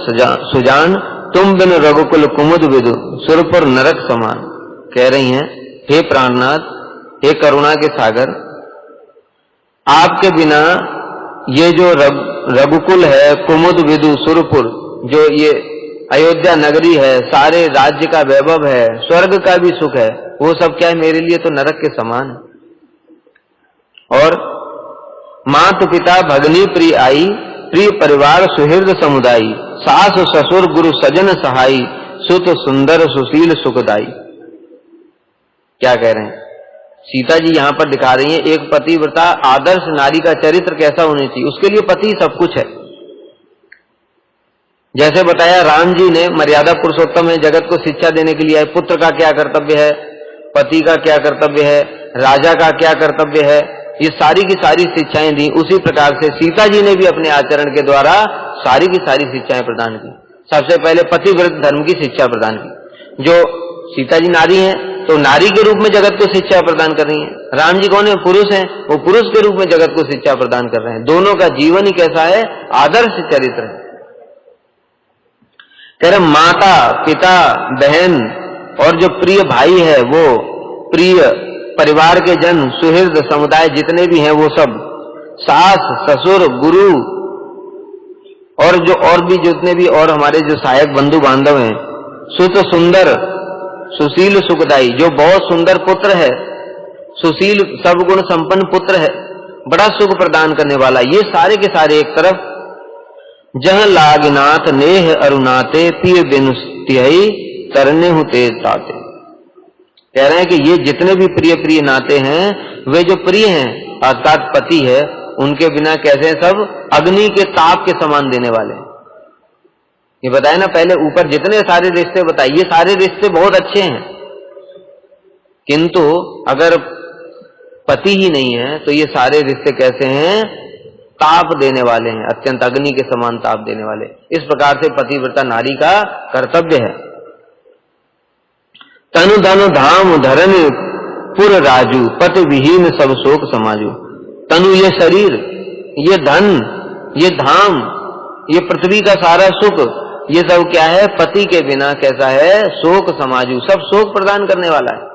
सुजान, तुम बिन रघुकुल कुमुद विदु, सुरपुर नरक समान। कह रही हैं, हे प्राणनाथ, हे करुणा के सागर, आपके बिना ये जो रघुकुल है, कुमुद विदु, सुरपुर, जो ये अयोध्या नगरी है, सारे राज्य का वैभव है, स्वर्ग का भी सुख है, वो सब क्या है मेरे लिए तो नरक के समान है। और मात पिता भगनी प्रिय आई, प्रिय परिवार सुहृद समुदायी, सास ससुर गुरु सजन सहाई, सुत सुंदर सुशील सुखदाई। क्या कह रहे हैं सीता जी यहाँ पर दिखा रही हैं, एक पतिव्रता आदर्श नारी का चरित्र कैसा होना चाहिए, उसके लिए पति सब कुछ है। जैसे बताया राम जी ने मर्यादा पुरुषोत्तम है, जगत को शिक्षा देने के लिए आए, पुत्र का क्या कर्तव्य है, पति का क्या कर्तव्य है, राजा का क्या कर्तव्य है, ये सारी की सारी शिक्षाएं दी। उसी प्रकार से सीता जी ने भी अपने आचरण के द्वारा सारी की सारी शिक्षाएं प्रदान की। सबसे पहले पतिव्रत धर्म की शिक्षा प्रदान की। जो सीता जी नारी हैं तो नारी के रूप में जगत को शिक्षा प्रदान कर रही हैं। राम जी कौन है, पुरुष हैं, वो पुरुष के रूप में जगत को शिक्षा प्रदान कर रहे हैं। दोनों का जीवन ही कैसा है, आदर्श चरित्र है। कह रहे माता पिता बहन और जो प्रिय भाई है, वो प्रिय परिवार के जन, सुहृद समुदाय जितने भी हैं वो सब, सास ससुर गुरु और जो और भी जितने भी और हमारे जो सहायक बंधु बांधव हैं, सुत सुंदर सुशील सुखदाई, जो बहुत सुंदर पुत्र है, सुशील सब गुण संपन्न पुत्र है, बड़ा सुख प्रदान करने वाला, ये सारे के सारे एक तरफ। जह लागनाथ नेह अरुणाते पिय बिनु तिहई तरने हु तेज ताते। कह रहे हैं कि ये जितने भी प्रिय प्रिय नाते हैं, वे जो प्रिय हैं अर्थात पति है, उनके बिना कैसे सब अग्नि के ताप के समान देने वाले। ये बताए ना पहले ऊपर जितने सारे रिश्ते बताए, ये सारे रिश्ते बहुत अच्छे हैं, किंतु अगर पति ही नहीं है तो ये सारे रिश्ते कैसे हैं? ताप देने वाले हैं, अत्यंत अग्नि के समान ताप देने वाले। इस प्रकार से पतिव्रता नारी का कर्तव्य है। तनु धनु धाम धरन पुर राजू पति विहीन सब शोक समाजू। तनु ये शरीर, ये धन, ये धाम, ये पृथ्वी का सारा सुख, ये सब क्या है? पति के बिना कैसा है? शोक समाजू, सब शोक प्रदान करने वाला है।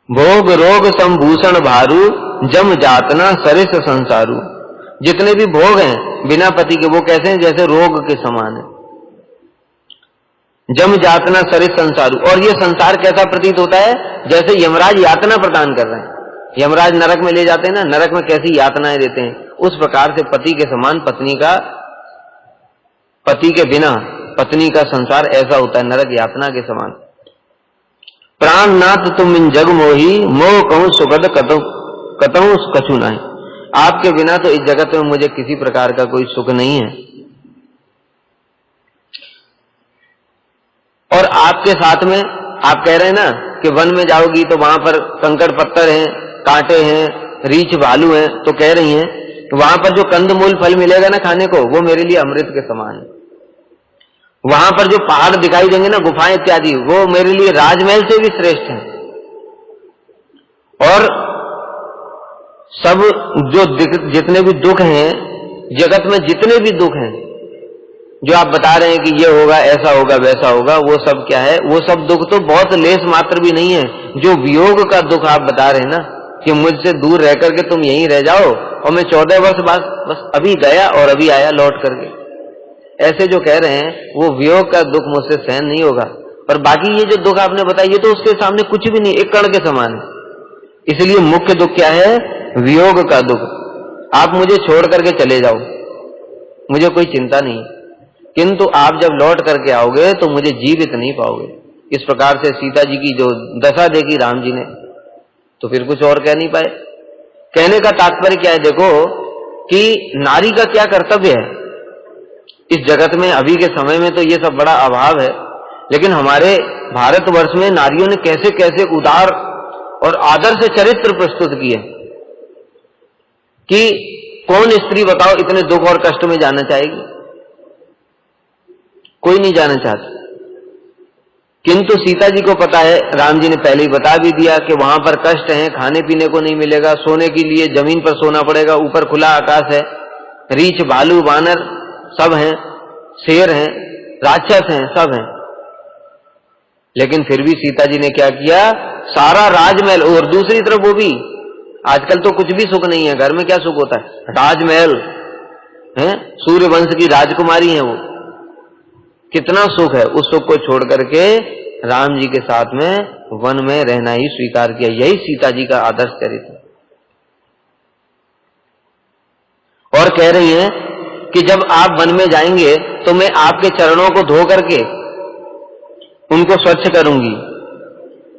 भोग रोग संभूषण भारू जम जातना सरिस संसारू। जितने भी भोग हैं बिना पति के वो कैसे हैं? जैसे रोग के समान है। जम जातना सरिस संसारू, और ये संसार कैसा प्रतीत होता है? जैसे यमराज यातना प्रदान कर रहे हैं। यमराज नरक में ले जाते हैं ना, नरक में कैसी यातनाएं देते हैं, उस प्रकार से पति के समान पति के बिना पत्नी का संसार ऐसा होता है, नरक यातना के समान। प्राण नाथ तुम इन जग मोही मोह कहूं सुगद कतहु कछु नहीं। आपके बिना तो इस जगत में मुझे किसी प्रकार का कोई सुख नहीं है। और आपके साथ में आप कह रहे हैं ना कि वन में जाओगी तो वहां पर कंकड़ पत्थर हैं, कांटे हैं, रीछ भालू हैं, तो कह रही हैं तो वहां पर जो कंदमूल फल मिलेगा ना खाने को, वो मेरे लिए अमृत के समान है। वहां पर जो पहाड़ दिखाई देंगे ना, गुफाएं इत्यादि, वो मेरे लिए राजमहल से भी श्रेष्ठ हैं। और सब जो जितने भी दुख हैं जगत में, जितने भी दुख हैं जो आप बता रहे हैं कि ये होगा, ऐसा होगा, वैसा होगा, वो सब क्या है? वो सब दुख तो बहुत लेस मात्र भी नहीं है। जो वियोग का दुख आप बता रहे हैं ना कि मुझसे दूर रह करके तुम यहीं रह जाओ और मैं 14 वर्ष बाद बस अभी गया और अभी आया लौट करके, ऐसे जो कह रहे हैं वो वियोग का दुख मुझसे सहन नहीं होगा। और बाकी ये जो दुख आपने बताया ये तो उसके सामने कुछ भी नहीं, एक कण के समान है। इसलिए मुख्य दुख क्या है? वियोग का दुख। आप मुझे छोड़ करके चले जाओ, मुझे कोई चिंता नहीं, किंतु आप जब लौट करके आओगे तो मुझे जीवित नहीं पाओगे। इस प्रकार से सीता जी की जो दशा देखी राम जी ने, तो फिर कुछ और कह नहीं पाए। कहने का तात्पर्य क्या है? देखो कि नारी का क्या कर्तव्य है इस जगत में। अभी के समय में तो ये सब बड़ा अभाव है, लेकिन हमारे भारतवर्ष में नारियों ने कैसे कैसे उदार और आदर्श चरित्र प्रस्तुत किए कि कौन स्त्री बताओ इतने दुख और कष्ट में जाना चाहेगी? कोई नहीं जाना चाहती। किंतु सीता जी को पता है, राम जी ने पहले ही बता भी दिया कि वहां पर कष्ट है, खाने पीने को नहीं मिलेगा, सोने के लिए जमीन पर सोना पड़ेगा, ऊपर खुला आकाश है, रीछ भालू बानर सब हैं, शेर हैं, राक्षस हैं, सब हैं। लेकिन फिर भी सीता जी ने क्या किया? सारा राजमहल, और दूसरी तरफ वो भी, आजकल तो कुछ भी सुख नहीं है, घर में क्या सुख होता है? राजमहल है, सूर्य वंश की राजकुमारी है, वो कितना सुख है। उस सुख को छोड़ करके राम जी के साथ में वन में रहना ही स्वीकार किया। यही सीता जी का आदर्श चरित्र। और कह रही हैं कि जब आप वन में जाएंगे तो मैं आपके चरणों को धो करके उनको स्वच्छ करूंगी,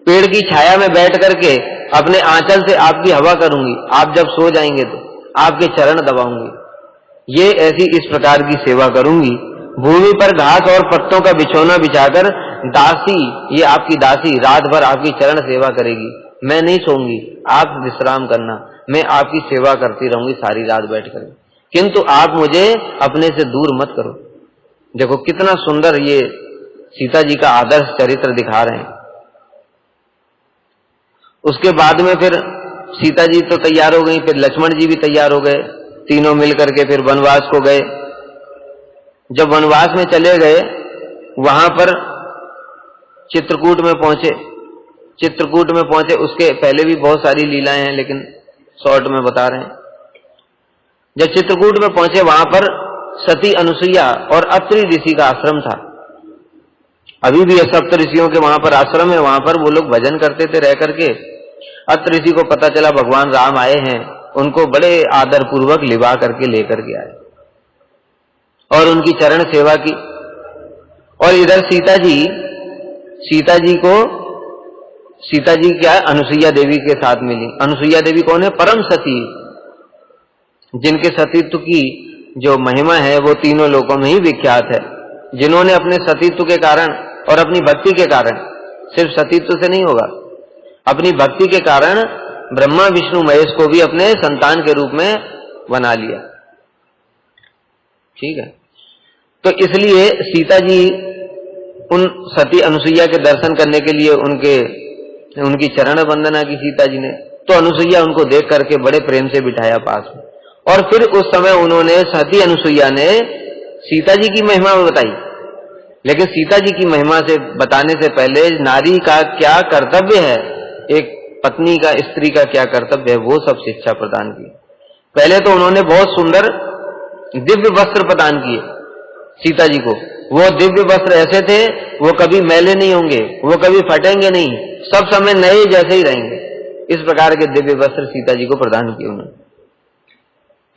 पेड़ की छाया में बैठ करके अपने आंचल से आपकी हवा करूंगी, आप जब सो जाएंगे तो आपके चरण दबाऊंगी, ये ऐसी इस प्रकार की सेवा करूंगी। भूमि पर घास और पत्तों का बिछौना बिछाकर दासी, ये आपकी दासी रात भर आपकी चरण सेवा करेगी। मैं नहीं सोऊंगी, आप विश्राम करना, मैं आपकी सेवा करती रहूंगी सारी रात बैठकर, किंतु आप मुझे अपने से दूर मत करो। देखो कितना सुंदर ये सीता जी का आदर्श चरित्र दिखा रहे हैं। उसके बाद में फिर सीता जी तो तैयार हो गई, फिर लक्ष्मण जी भी तैयार हो गए, तीनों मिलकर के फिर वनवास को गए। जब वनवास में चले गए, वहां पर चित्रकूट में पहुंचे। चित्रकूट में पहुंचे, उसके पहले भी बहुत सारी लीलाएं हैं, लेकिन शॉर्ट में बता रहे हैं। जब चित्रकूट में पहुंचे, वहां पर सती अनुसुईया और अत्रि ऋषि का आश्रम था। अभी भी सप्त ऋषियों के वहां पर आश्रम है, वहां पर वो लोग भजन करते थे रह करके। अत्र ऋषि को पता चला भगवान राम आए हैं, उनको बड़े आदर पूर्वक लिवा करके लेकर के आए और उनकी चरण सेवा की। और इधर सीता जी क्या अनुसुईया देवी के साथ मिली। अनुसुईया देवी कौन है? परम सती, जिनके सतीत्व की जो महिमा है वो तीनों लोकों में ही विख्यात है, जिन्होंने अपने सतीत्व के कारण और अपनी भक्ति के कारण, सिर्फ सतीत्व से नहीं होगा, अपनी भक्ति के कारण ब्रह्मा विष्णु महेश को भी अपने संतान के रूप में बना लिया। ठीक है, तो इसलिए सीता जी उन सती अनुसुईया के दर्शन करने के लिए उनकी चरण वंदना की सीता जी ने। तो अनुसुईया उनको देख करके बड़े प्रेम से बिठाया पास में, और फिर उस समय उन्होंने सती अनुसुईया ने सीता जी की महिमा बताई। लेकिन सीता जी की महिमा से बताने से पहले नारी का क्या कर्तव्य है, एक पत्नी का, स्त्री का क्या कर्तव्य है, वो सब शिक्षा प्रदान की। पहले तो उन्होंने बहुत सुंदर दिव्य वस्त्र प्रदान किए सीता जी को। वो दिव्य वस्त्र ऐसे थे, वो कभी मैले नहीं होंगे, वो कभी फटेंगे नहीं, सब समय नए जैसे ही रहेंगे। इस प्रकार के दिव्य वस्त्र सीता जी को प्रदान किए उन्होंने।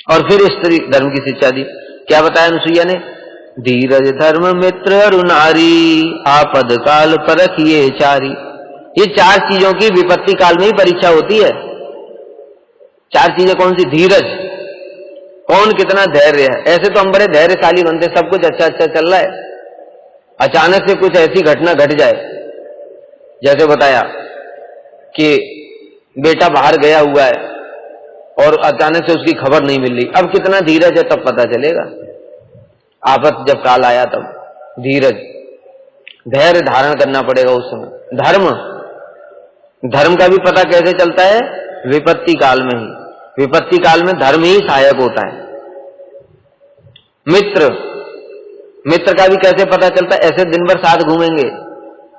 और फिर स्त्री धर्म की शिक्षा दी। क्या बताया अनुसुईया ने? धीरज धर्म मित्र अरु नारी, आपद काल परखिए चारी। ये चार चीजों की विपत्ति काल में ही परीक्षा होती है। चार चीजें कौन सी? धीरज, कौन कितना धैर्य है। ऐसे तो हम बड़े धैर्यशाली बनते, सब कुछ अच्छा अच्छा चल रहा है, अचानक से कुछ ऐसी घटना घट जाए, जैसे बताया कि बेटा बाहर गया हुआ है और अचानक से उसकी खबर नहीं मिल रही, अब कितना धीरज है तब पता चलेगा। आफत जब काल आया तब धीरज, धैर्य धारण करना पड़ेगा उस समय। धर्म का भी पता कैसे चलता है? विपत्ति काल में ही। विपत्ति काल में धर्म ही सहायक होता है। मित्र का भी कैसे पता चलता है? ऐसे दिन भर साथ घूमेंगे,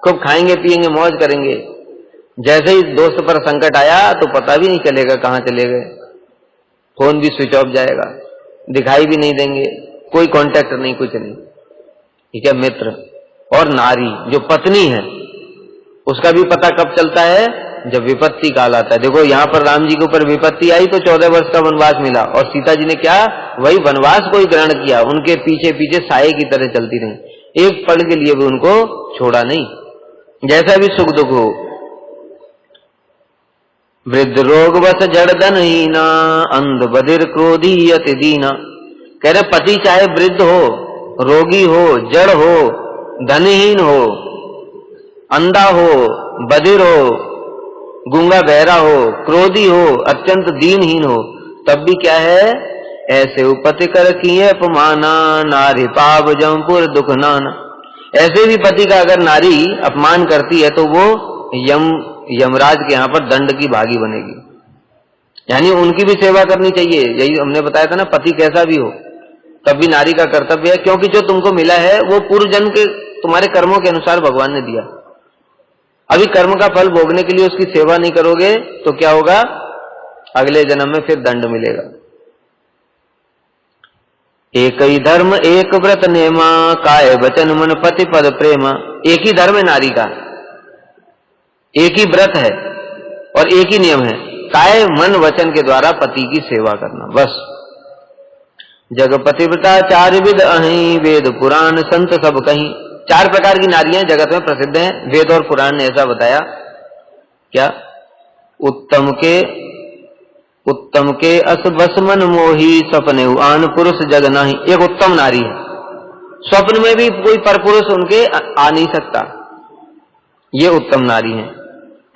खूब खाएंगे पिएंगे, मौज करेंगे, जैसे ही दोस्त पर संकट आया तो पता भी नहीं चलेगा कहां चले गए, फोन भी स्विच ऑफ जाएगा, दिखाई भी नहीं देंगे, कोई कांटेक्ट नहीं, कुछ नहीं। ठीक है, मित्र। और नारी जो पत्नी है, उसका भी पता कब चलता है? जब विपत्ति काल आता है। देखो यहाँ पर राम जी के ऊपर विपत्ति आई तो 14 वर्ष का वनवास मिला, और सीता जी ने क्या वही वनवास को ही ग्रहण किया, उनके पीछे पीछे साये की तरह चलती रही, एक पल के लिए भी उनको छोड़ा नहीं, जैसा भी सुख दुख हो। वृद्ध रोग बस जड़ धनहीना, अंध बधिर क्रोधी अति दीना। कह रहे पति चाहे वृद्ध हो, रोगी हो, जड़ हो, धनहीन हो, अंधा हो, बधिर हो, गूंगा बहरा हो, क्रोधी हो, अत्यंत दीनहीन हो, तब भी क्या है? ऐसे उपति कर किए अपमाना, नारी पाप जमपुर दुख नाना। ऐसे भी पति का अगर नारी अपमान करती है तो वो यमराज के यहाँ पर दंड की भागी बनेगी। यानी उनकी भी सेवा करनी चाहिए। यही हमने बताया था ना, पति कैसा भी हो तब भी नारी का कर्तव्य है, क्योंकि जो तुमको मिला है वो पूर्व जन्म के तुम्हारे कर्मों के अनुसार भगवान ने दिया। अभी कर्म का फल भोगने के लिए उसकी सेवा नहीं करोगे तो क्या होगा? अगले जन्म में फिर दंड मिलेगा। एक ही धर्म एक व्रत नेमा, काय वचन मन पति पद प्रेमा। एक ही धर्म है नारी का, एक ही व्रत है और एक ही नियम है, काय मन वचन के द्वारा पति की सेवा करना, बस। जग पतिव्रता चार विद अहि, वेद पुराण संत सब कहीं। 4 प्रकार की नारियां जगत में प्रसिद्ध हैं, वेद और पुराण ने ऐसा बताया। क्या? उत्तम के अस बस मन मोही, सपने आन पुरुष जग नाही। एक उत्तम नारी है, स्वप्न में भी कोई परपुरुष उनके आ नहीं सकता, ये उत्तम नारी है।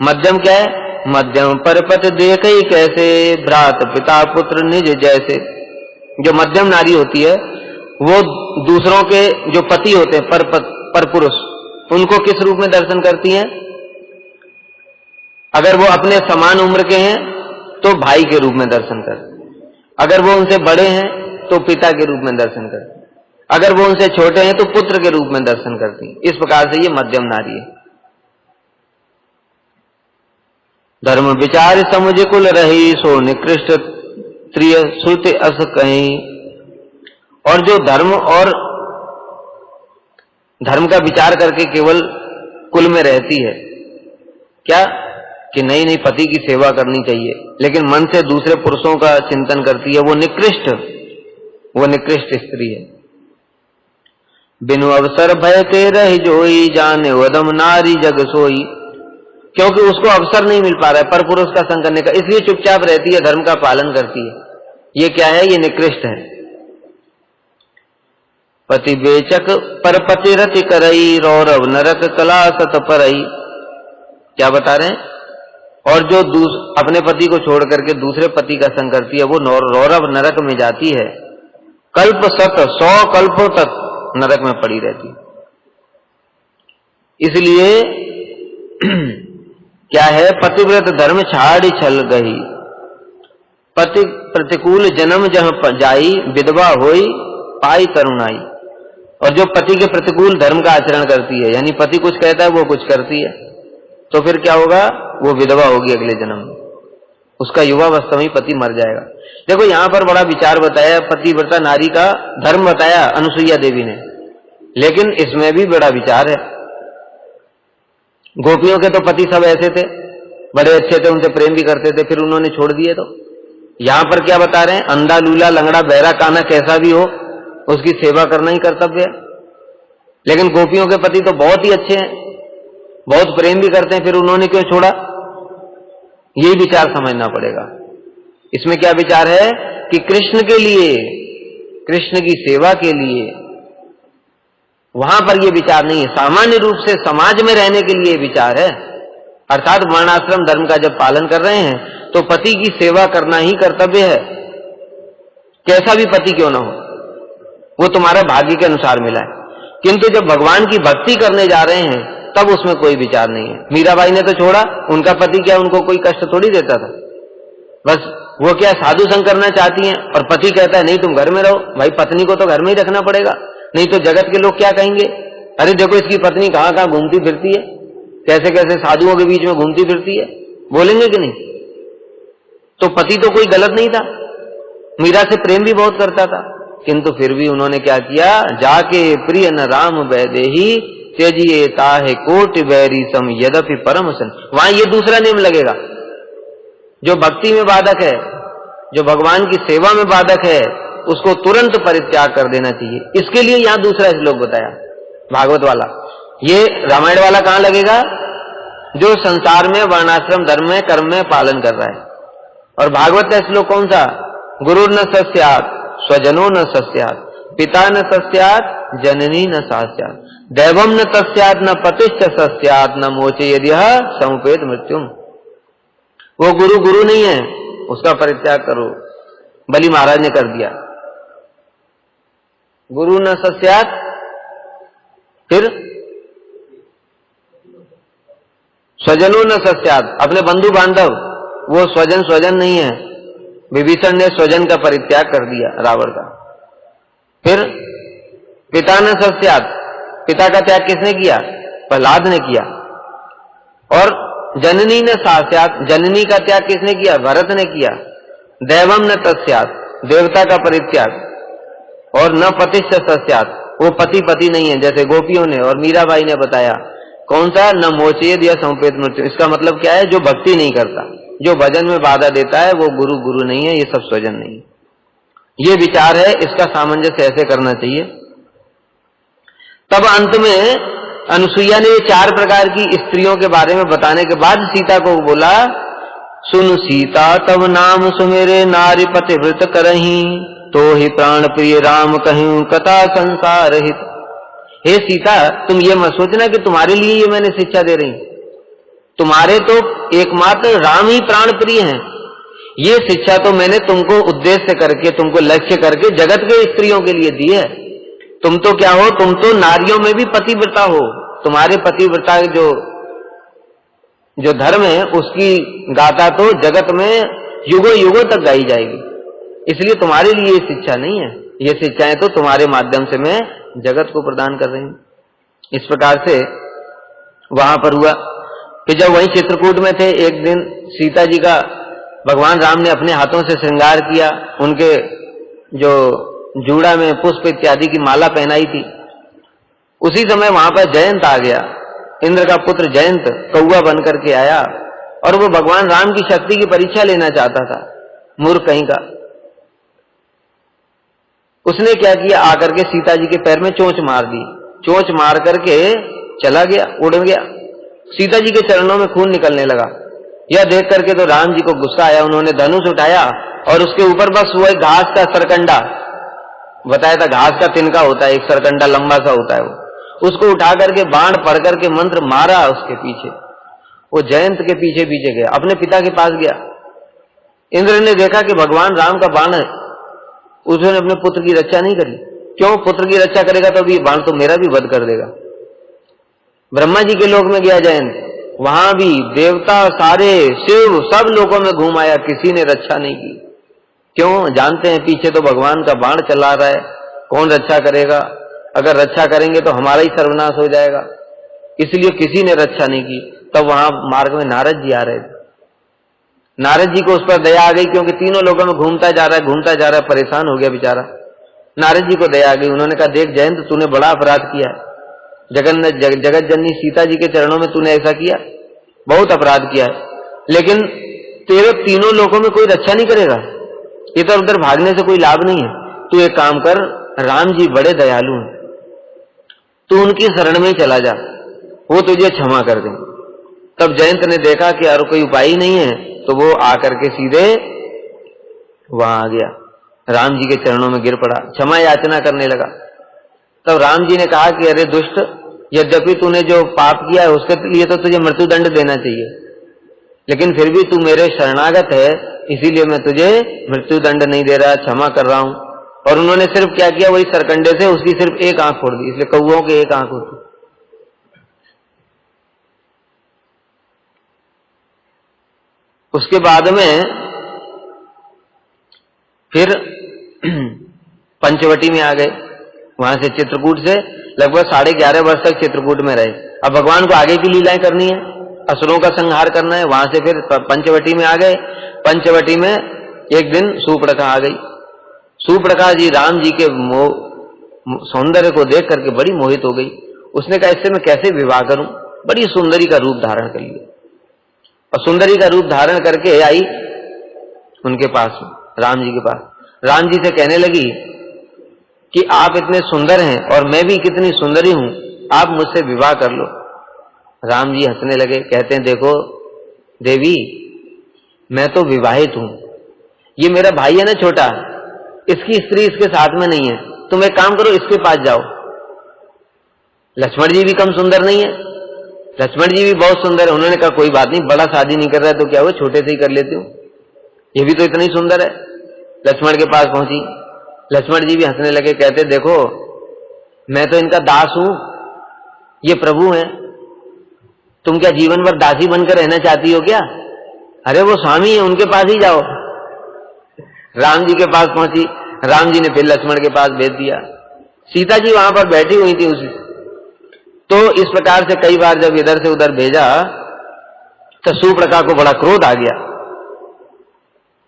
मध्यम क्या है? मध्यम परपत देख ही कैसे, भ्रात पिता पुत्र निज जैसे। जो मध्यम नारी होती है वो दूसरों के जो पति होते हैं परपुरुष, उनको किस रूप में दर्शन करती हैं? अगर वो अपने समान उम्र के हैं तो भाई के रूप में दर्शन करती, अगर वो उनसे बड़े हैं तो पिता के रूप में दर्शन करती, अगर वो उनसे छोटे हैं तो पुत्र के रूप में दर्शन करती। इस प्रकार से ये मध्यम नारी है। धर्म विचार समुझ कुल रही, सो निकृष्ट त्रिय श्रुति अस कहीं। और जो धर्म का विचार करके केवल कुल में रहती है, क्या कि नहीं नहीं पति की सेवा करनी चाहिए, लेकिन मन से दूसरे पुरुषों का चिंतन करती है, वो निकृष्ट स्त्री है। बिनु अवसर भय ते रहि जोई, जाने वदम नारी जग सोई। क्योंकि उसको अवसर नहीं मिल पा रहा है पर पुरुष का संग करने का, इसलिए चुपचाप रहती है, धर्म का पालन करती है। ये क्या है? ये निकृष्ट है। पति बेचक पर पति रति करई, रौरव नरक कला सत परई। क्या बता रहे हैं? और जो अपने पति को छोड़ करके दूसरे पति का संग करती है, वो रौरव नरक में जाती है, कल्प सत 100 कल्पों तक नरक में पड़ी रहती। इसलिए क्या है? पतिव्रत धर्म छाड़ी छल गई, पति प्रतिकूल जन्म जह जाई, विधवा होई पाई तरुणाई। और जो पति के प्रतिकूल धर्म का आचरण करती है, यानी पति कुछ कहता है वो कुछ करती है, तो फिर क्या होगा? वो विधवा होगी अगले जन्म में, उसका युवावस्था में पति मर जाएगा। देखो यहां पर बड़ा विचार बताया, पतिव्रता नारी का धर्म बताया अनुसुईया देवी ने, लेकिन इसमें भी बड़ा विचार है। गोपियों के तो पति सब ऐसे थे, बड़े अच्छे थे, उनसे प्रेम भी करते थे, फिर उन्होंने छोड़ दिए। तो यहां पर क्या बता रहे हैं? अंधा लूला लंगड़ा बहरा काना कैसा भी हो, उसकी सेवा करना ही कर्तव्य है। लेकिन गोपियों के पति तो बहुत ही अच्छे हैं, बहुत प्रेम भी करते हैं, फिर उन्होंने क्यों छोड़ा? यही विचार समझना पड़ेगा। इसमें क्या विचार है कि कृष्ण के लिए, कृष्ण की सेवा के लिए, वहां पर यह विचार नहीं है। सामान्य रूप से समाज में रहने के लिए विचार है, अर्थात वर्णाश्रम धर्म का जब पालन कर रहे हैं तो पति की सेवा करना ही कर्तव्य है, कैसा भी पति क्यों ना हो, वो तुम्हारा भाग्य के अनुसार मिला है। किंतु जब भगवान की भक्ति करने जा रहे हैं तब उसमें कोई विचार नहीं है। मीराबाई ने तो छोड़ा, उनका पति क्या उनको कोई कष्ट थोड़ी देता था, बस वो क्या साधु संग करना चाहती हैं, और पति कहता है नहीं तुम घर में रहो। भाई पत्नी को तो घर में ही रखना पड़ेगा, नहीं तो जगत के लोग क्या कहेंगे? अरे देखो इसकी पत्नी कहां कहां घूमती फिरती है, कैसे कैसे साधुओं के बीच में घूमती फिरती है, बोलेंगे कि नहीं? तो पति तो कोई गलत नहीं था, मीरा से प्रेम भी बहुत करता था, किंतु फिर भी उन्होंने क्या किया? जाके प्रिय न राम वैदेही, त्यजिए ताहे कोटि बैरी सम यद्यपि परम सन। वहां ये दूसरा नियम लगेगा, जो भक्ति में बाधक है, जो भगवान की सेवा में बाधक है, उसको तुरंत परित्याग कर देना चाहिए। इसके लिए यहां दूसरा श्लोक बताया भागवत वाला। ये रामायण वाला कहां लगेगा? जो संसार में वर्णाश्रम धर्म में कर्म में पालन कर रहा है। और भागवत का श्लोक कौन सा? गुरु न सस्यात् स्वजनो न सस्यात्, पिता न सस्यात् जननी न सस्यात्, दैवम न तस्यात् न पतिश्च सस्यात्, न मोचे यदिह समुपेत मृत्युम। वो गुरु नहीं है, उसका परित्याग करो। बलि महाराज ने कर दिया। गुरु न सस्यात्, फिर स्वजनो न सस्यात्, अपने बंधु बांधव, वो स्वजन नहीं है। विभीषण ने स्वजन का परित्याग कर दिया रावण का। फिर पिता न सस्यात्, पिता का त्याग किसने किया? प्रहलाद ने किया। और जननी न सस्यात्, जननी का त्याग किसने किया? भरत ने किया। दैवम न तस्यात्, देवता का परित्याग। और न पतिश्च सस्यात्, वो पति नहीं है, जैसे गोपियों ने और मीराबाई ने बताया। कौन सा? न मोचेद या समुपेत मृत्यु। इसका मतलब क्या है? जो भक्ति नहीं करता, जो भजन में बाधा देता है, वो गुरु नहीं है, ये सब स्वजन नहीं। ये विचार है, इसका सामंजस्य ऐसे करना चाहिए। तब अंत में अनुसुईया ने ये 4 प्रकार की स्त्रियों के बारे में बताने के बाद सीता को बोला, सुन सीता तब नाम सुमेरे, नारी पतिव्रत करही, तो ही प्राण प्रिय राम कहूं कथा संसार हित। हे सीता, तुम ये मत सोचना कि तुम्हारे लिए ये मैंने शिक्षा दे रही, तुम्हारे तो एकमात्र राम ही प्राण प्रिय हैं। ये शिक्षा तो मैंने तुमको उद्देश्य करके, तुमको लक्ष्य करके जगत के स्त्रियों के लिए दी है। तुम तो क्या हो? तुम तो नारियों में भी पतिव्रता हो। तुम्हारे पतिव्रता जो धर्म है उसकी गाथा तो जगत में युगों युगों तक गाई जाएगी। इसलिए तुम्हारे लिए ये शिक्षा नहीं है, ये शिक्षाएं तो तुम्हारे माध्यम से मैं जगत को प्रदान कर रही हूं। इस प्रकार से वहां पर हुआ। फिर जब वहीं चित्रकूट में थे, एक दिन सीता जी का भगवान राम ने अपने हाथों से श्रृंगार किया, उनके जो जूड़ा में पुष्प इत्यादि की माला पहनाई थी। उसी समय वहां पर जयंत आ गया, इंद्र का पुत्र जयंत कौआ बन करके आया और वो भगवान राम की शक्ति की परीक्षा लेना चाहता था, मूर्ख कहीं का। उसने क्या किया, आकर के सीता जी के पैर में चोंच मार दी। चोंच मार करके चला गया, उड़ गया। सीता जी के चरणों में खून निकलने लगा। यह देख करके तो राम जी को गुस्सा आया। उन्होंने धनुष उठाया और उसके ऊपर बस वो एक घास का सरकंडा, बताया था घास का तिनका होता है, एक सरकंडा लंबा सा होता है, वो उसको उठा करके बाण पढ़ करके मंत्र मारा उसके पीछे। वो जयंत के पीछे पीछे गया, अपने पिता के पास गया। इंद्र ने देखा कि भगवान राम का बाण है, उसने अपने पुत्र की रक्षा नहीं करी। क्यों? पुत्र की रक्षा करेगा तो अभी बाण तो मेरा भी वध कर देगा। ब्रह्मा जी के लोक में गया जयंत, वहां भी देवता सारे, शिव सब लोगों में घूम आया, किसी ने रक्षा नहीं की। क्यों? जानते हैं पीछे तो भगवान का बाण चला रहा है, कौन रक्षा करेगा? अगर रक्षा करेंगे तो हमारा ही सर्वनाश हो जाएगा, इसलिए किसी ने रक्षा नहीं की। तब वहां मार्ग में नारद जी आ रहे थे। नारद जी को उस पर दया आ गई, क्योंकि तीनों लोगों में घूमता जा रहा है, परेशान हो गया बेचारा। नारद जी को दया आ गई। उन्होंने कहा, देख जयंत, तूने बड़ा अपराध किया है, जगत जननी सीता जी के चरणों में तूने ऐसा किया, बहुत अपराध किया है, लेकिन तेरे तीनों लोगों में कोई रक्षा नहीं करेगा, इधर उधर भागने से कोई लाभ नहीं है। तू एक काम कर, राम जी बड़े दयालु हैं, तू उनकी शरण में चला जा, वो तुझे क्षमा कर दें। तब जयंत ने देखा कि और कोई उपाय ही नहीं है, तो वो आकर के सीधे वहां आ गया, राम जी के चरणों में गिर पड़ा, क्षमा याचना करने लगा। तब राम जी ने कहा कि अरे दुष्ट, यद्यपि तूने जो पाप किया है उसके लिए तो तुझे मृत्युदंड देना चाहिए, लेकिन फिर भी तू मेरे शरणागत है, इसीलिए मैं तुझे मृत्युदंड नहीं दे रहा, क्षमा कर रहा हूं। और उन्होंने सिर्फ क्या किया, वही सरकंडे से उसकी सिर्फ एक आंख फोड़ दी, इसलिए कौओं की एक आंख होती। उसके बाद में फिर पंचवटी में आ गए। वहां से चित्रकूट से लगभग 11.5 वर्ष तक चित्रकूट में रहे। अब भगवान को आगे की लीलाएं करनी है, असुरों का संहार करना है। वहां से फिर पंचवटी में आ गए। पंचवटी में एक दिन सूर्पणखा आ गई। सूर्पणखा जी राम जी के सौंदर्य को देख करके बड़ी मोहित हो गई। उसने कहा, इससे मैं कैसे विवाह करूं? बड़ी सुंदरी का रूप धारण कर लिया, और सुंदरी का रूप धारण करके आई उनके पास, राम जी के पास। राम जी से कहने लगी कि आप इतने सुंदर हैं और मैं भी कितनी सुंदरी हूं, आप मुझसे विवाह कर लो। राम जी हंसने लगे, कहते हैं, देखो देवी, मैं तो विवाहित हूं, ये मेरा भाई है ना छोटा, इसकी स्त्री इसके साथ में नहीं है, तुम एक काम करो, इसके पास जाओ। लक्ष्मण जी भी कम सुंदर नहीं है, लक्ष्मण जी भी बहुत सुंदर है। उन्होंने कहा, कोई बात नहीं, बड़ा शादी नहीं कर रहा है तो क्या हुआ, छोटे से ही कर लेती हूँ, ये भी तो इतना ही सुंदर है। लक्ष्मण के पास पहुंची। लक्ष्मण जी भी हंसने लगे, कहते, देखो मैं तो इनका दास हूं, ये प्रभु हैं, तुम क्या जीवन भर दासी बनकर रहना चाहती हो क्या? अरे वो स्वामी है, उनके पास ही जाओ। राम जी के पास पहुंची। राम जी ने फिर लक्ष्मण के पास भेज दिया। सीता जी वहां पर बैठी हुई थी उसी। तो इस प्रकार से कई बार जब इधर से उधर भेजा तो सूर्पणखा को बड़ा क्रोध आ गया।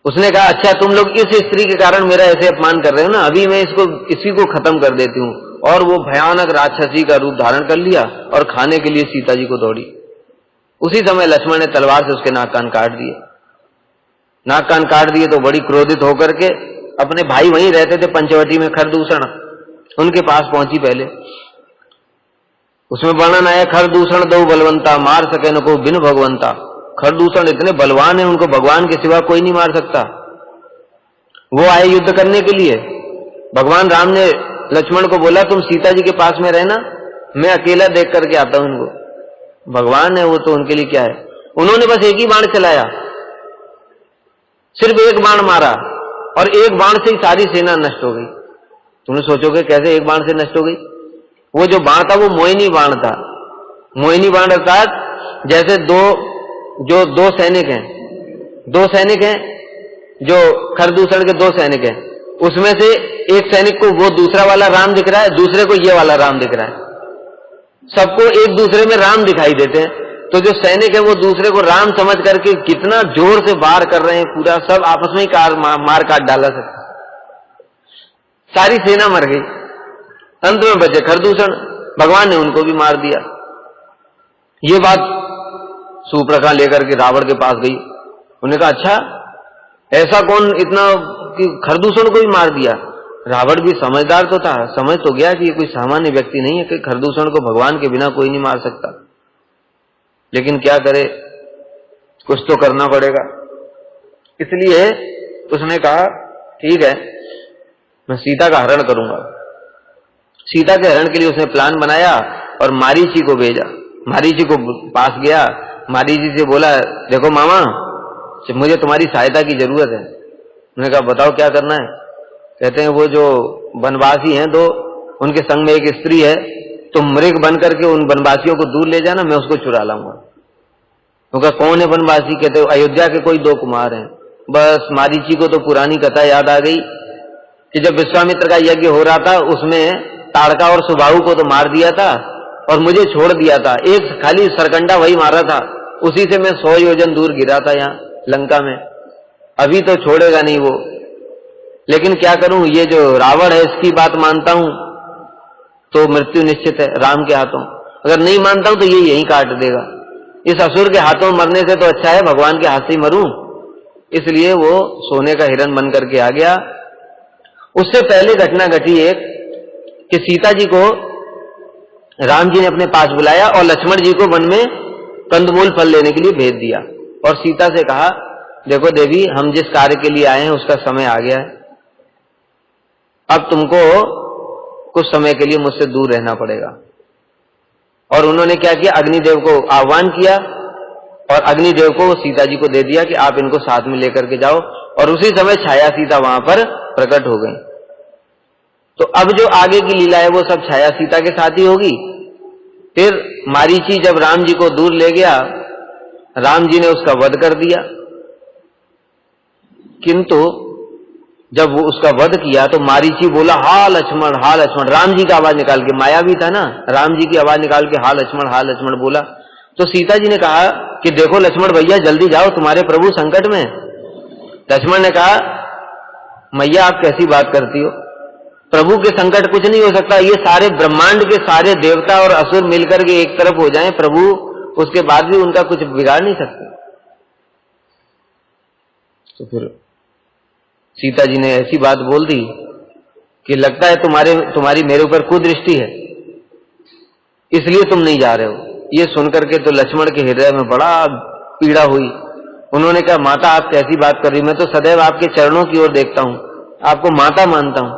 उसने कहा, अच्छा तुम लोग इस स्त्री के कारण मेरा ऐसे अपमान कर रहे हो ना, अभी मैं इसी को खत्म कर देती हूँ। और वो भयानक राक्षसी का रूप धारण कर लिया और खाने के लिए सीता जी को दौड़ी। उसी समय लक्ष्मण ने तलवार से उसके नाक कान काट दिए। नाक कान काट दिए तो बड़ी क्रोधित होकर के, अपने भाई वहीं रहते थे पंचवटी में, खरदूषण, उनके पास पहुंची। पहले उसमें वर्णन आया, खरदूषण दो बलवंता, मार सके न को बिन भगवंता। खरदूषण इतने बलवान है, उनको भगवान के सिवा कोई नहीं मार सकता। वो आए युद्ध करने के लिए। भगवान राम ने लक्ष्मण को बोला, तुम सीता जी के पास में रहना, मैं अकेला देख करके आता हूं इनको। भगवान है वो, तो उनके लिए क्या है। उन्होंने बस एक ही बाण चलाया, सिर्फ एक बाण मारा, और एक बाण से ही सारी सेना नष्ट हो गई। तुम सोचोगे कैसे एक बाण से नष्ट हो गई? वो जो बाण था वो मोहिनी बाण था। मोहिनी बाण अर्थात जैसे दो सैनिक हैं, जो खरदूषण के 2 सैनिक हैं, उसमें से एक सैनिक को वो दूसरा वाला राम दिख रहा है, दूसरे को ये वाला राम दिख रहा है। सबको एक दूसरे में राम दिखाई देते हैं। तो जो सैनिक है वो दूसरे को राम समझ करके कितना जोर से वार कर रहे हैं, पूरा सब आपस में ही मार काट डाला सकता। सारी सेना मर गई, अंत में बचे खरदूषण। भगवान ने उनको भी मार दिया। ये बात सूर्पणखा लेकर के रावण के पास गई। उन्होंने कहा अच्छा ऐसा कौन इतना कि खरदूषण को भी मार दिया। रावण भी समझदार तो था, समझ तो गया कि ये कोई सामान्य व्यक्ति नहीं है कि खरदूषण को भगवान के बिना कोई नहीं मार सकता, लेकिन क्या करे, कुछ तो करना पड़ेगा। इसलिए उसने कहा ठीक है मैं सीता का हरण करूंगा। सीता के हरण के लिए उसने प्लान बनाया और मारीची को भेजा। मारीची को पास गया, मारीची से बोला देखो मामा मुझे तुम्हारी सहायता की जरूरत है। उन्होंने कहा बताओ क्या करना है। कहते हैं वो जो वनवासी हैं दो, उनके संग में एक स्त्री है, तुम मृग बन करके उन वनवासियों को दूर ले जाना, मैं उसको चुरा लाऊंगा। उनका कौन है वनवासी? कहते अयोध्या के कोई 2 कुमार हैं। बस मारीची को तो पुरानी कथा याद आ गई कि जब विश्वामित्र का यज्ञ हो रहा था उसमें ताड़का और सुबाहु को तो मार दिया था और मुझे छोड़ दिया था, एक खाली सरकंडा वही मारा था, उसी से मैं 100 योजन दूर गिरा था यहाँ लंका में। अभी तो छोड़ेगा नहीं वो, लेकिन क्या करूं, ये जो रावण है इसकी बात मानता हूं तो मृत्यु निश्चित है राम के हाथों, अगर नहीं मानता हूं तो ये यहीं काट देगा। इस असुर के हाथों मरने से तो अच्छा है भगवान के हाथ से मरूं। इसलिए वो सोने का हिरण बन करके आ गया। उससे पहले घटना घटी एक कि सीता जी को राम जी ने अपने पास बुलाया और लक्ष्मण जी को वन में कंदमूल फल लेने के लिए भेज दिया और सीता से कहा देखो देवी हम जिस कार्य के लिए आए हैं उसका समय आ गया है, अब तुमको कुछ समय के लिए मुझसे दूर रहना पड़ेगा। और उन्होंने क्या किया, अग्निदेव को आह्वान किया और अग्निदेव को सीता जी को दे दिया कि आप इनको साथ में लेकर के जाओ, और उसी समय छाया सीता वहां पर प्रकट हो गई। तो अब जो आगे की लीला है वो सब छाया सीता के साथ ही होगी। फिर मारीची जब राम जी को दूर ले गया, राम जी ने उसका वध कर दिया, किंतु जब वो उसका वध किया तो मारीची बोला हा लक्ष्मण हा लक्ष्मण, राम जी का आवाज निकाल के, माया भी था ना, राम जी की आवाज निकाल के हा लक्ष्मण बोला। तो सीता जी ने कहा कि देखो लक्ष्मण भैया जल्दी जाओ तुम्हारे प्रभु संकट में। लक्ष्मण ने कहा मैया आप कैसी बात करती हो, प्रभु के संकट कुछ नहीं हो सकता, ये सारे ब्रह्मांड के सारे देवता और असुर मिलकर के एक तरफ हो जाएं, प्रभु उसके बाद भी उनका कुछ बिगाड़ नहीं सकते। तो फिर सीता जी ने ऐसी बात बोल दी कि लगता है तुम्हारी मेरे ऊपर कुदृष्टि है, इसलिए तुम नहीं जा रहे हो। ये सुनकर के तो लक्ष्मण के हृदय में बड़ा पीड़ा हुई। उन्होंने कहा माता आप कैसी बात कर रही, मैं तो सदैव आपके चरणों की ओर देखता हूं, आपको माता मानता हूं,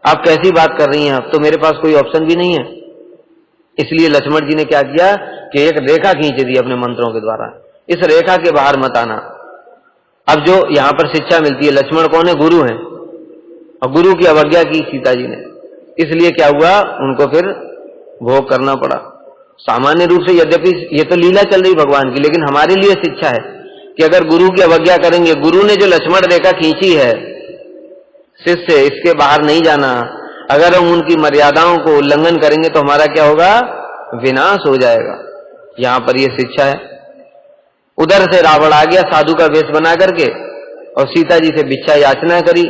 आप कैसी बात कर रही हैं, अब तो मेरे पास कोई ऑप्शन भी नहीं है। इसलिए लक्ष्मण जी ने क्या किया कि एक रेखा खींच दी अपने मंत्रों के द्वारा, इस रेखा के बाहर मत आना। अब जो यहां पर शिक्षा मिलती है, लक्ष्मण कौन है, गुरु हैं, और गुरु की अवज्ञा की सीता जी ने, इसलिए क्या हुआ उनको फिर भोग करना पड़ा। सामान्य रूप से यद्यपि ये तो लीला चल रही भगवान की, लेकिन हमारे लिए शिक्षा है कि अगर गुरु की अवज्ञा करेंगे, गुरु ने जो लक्ष्मण रेखा खींची है शिष्य इसके बाहर नहीं जाना, अगर हम उनकी मर्यादाओं को उल्लंघन करेंगे तो हमारा क्या होगा, विनाश हो जाएगा। यहां पर यह शिक्षा है। उधर से रावण आ गया साधु का वेश बना करके और सीता जी से भिक्षा याचना करी।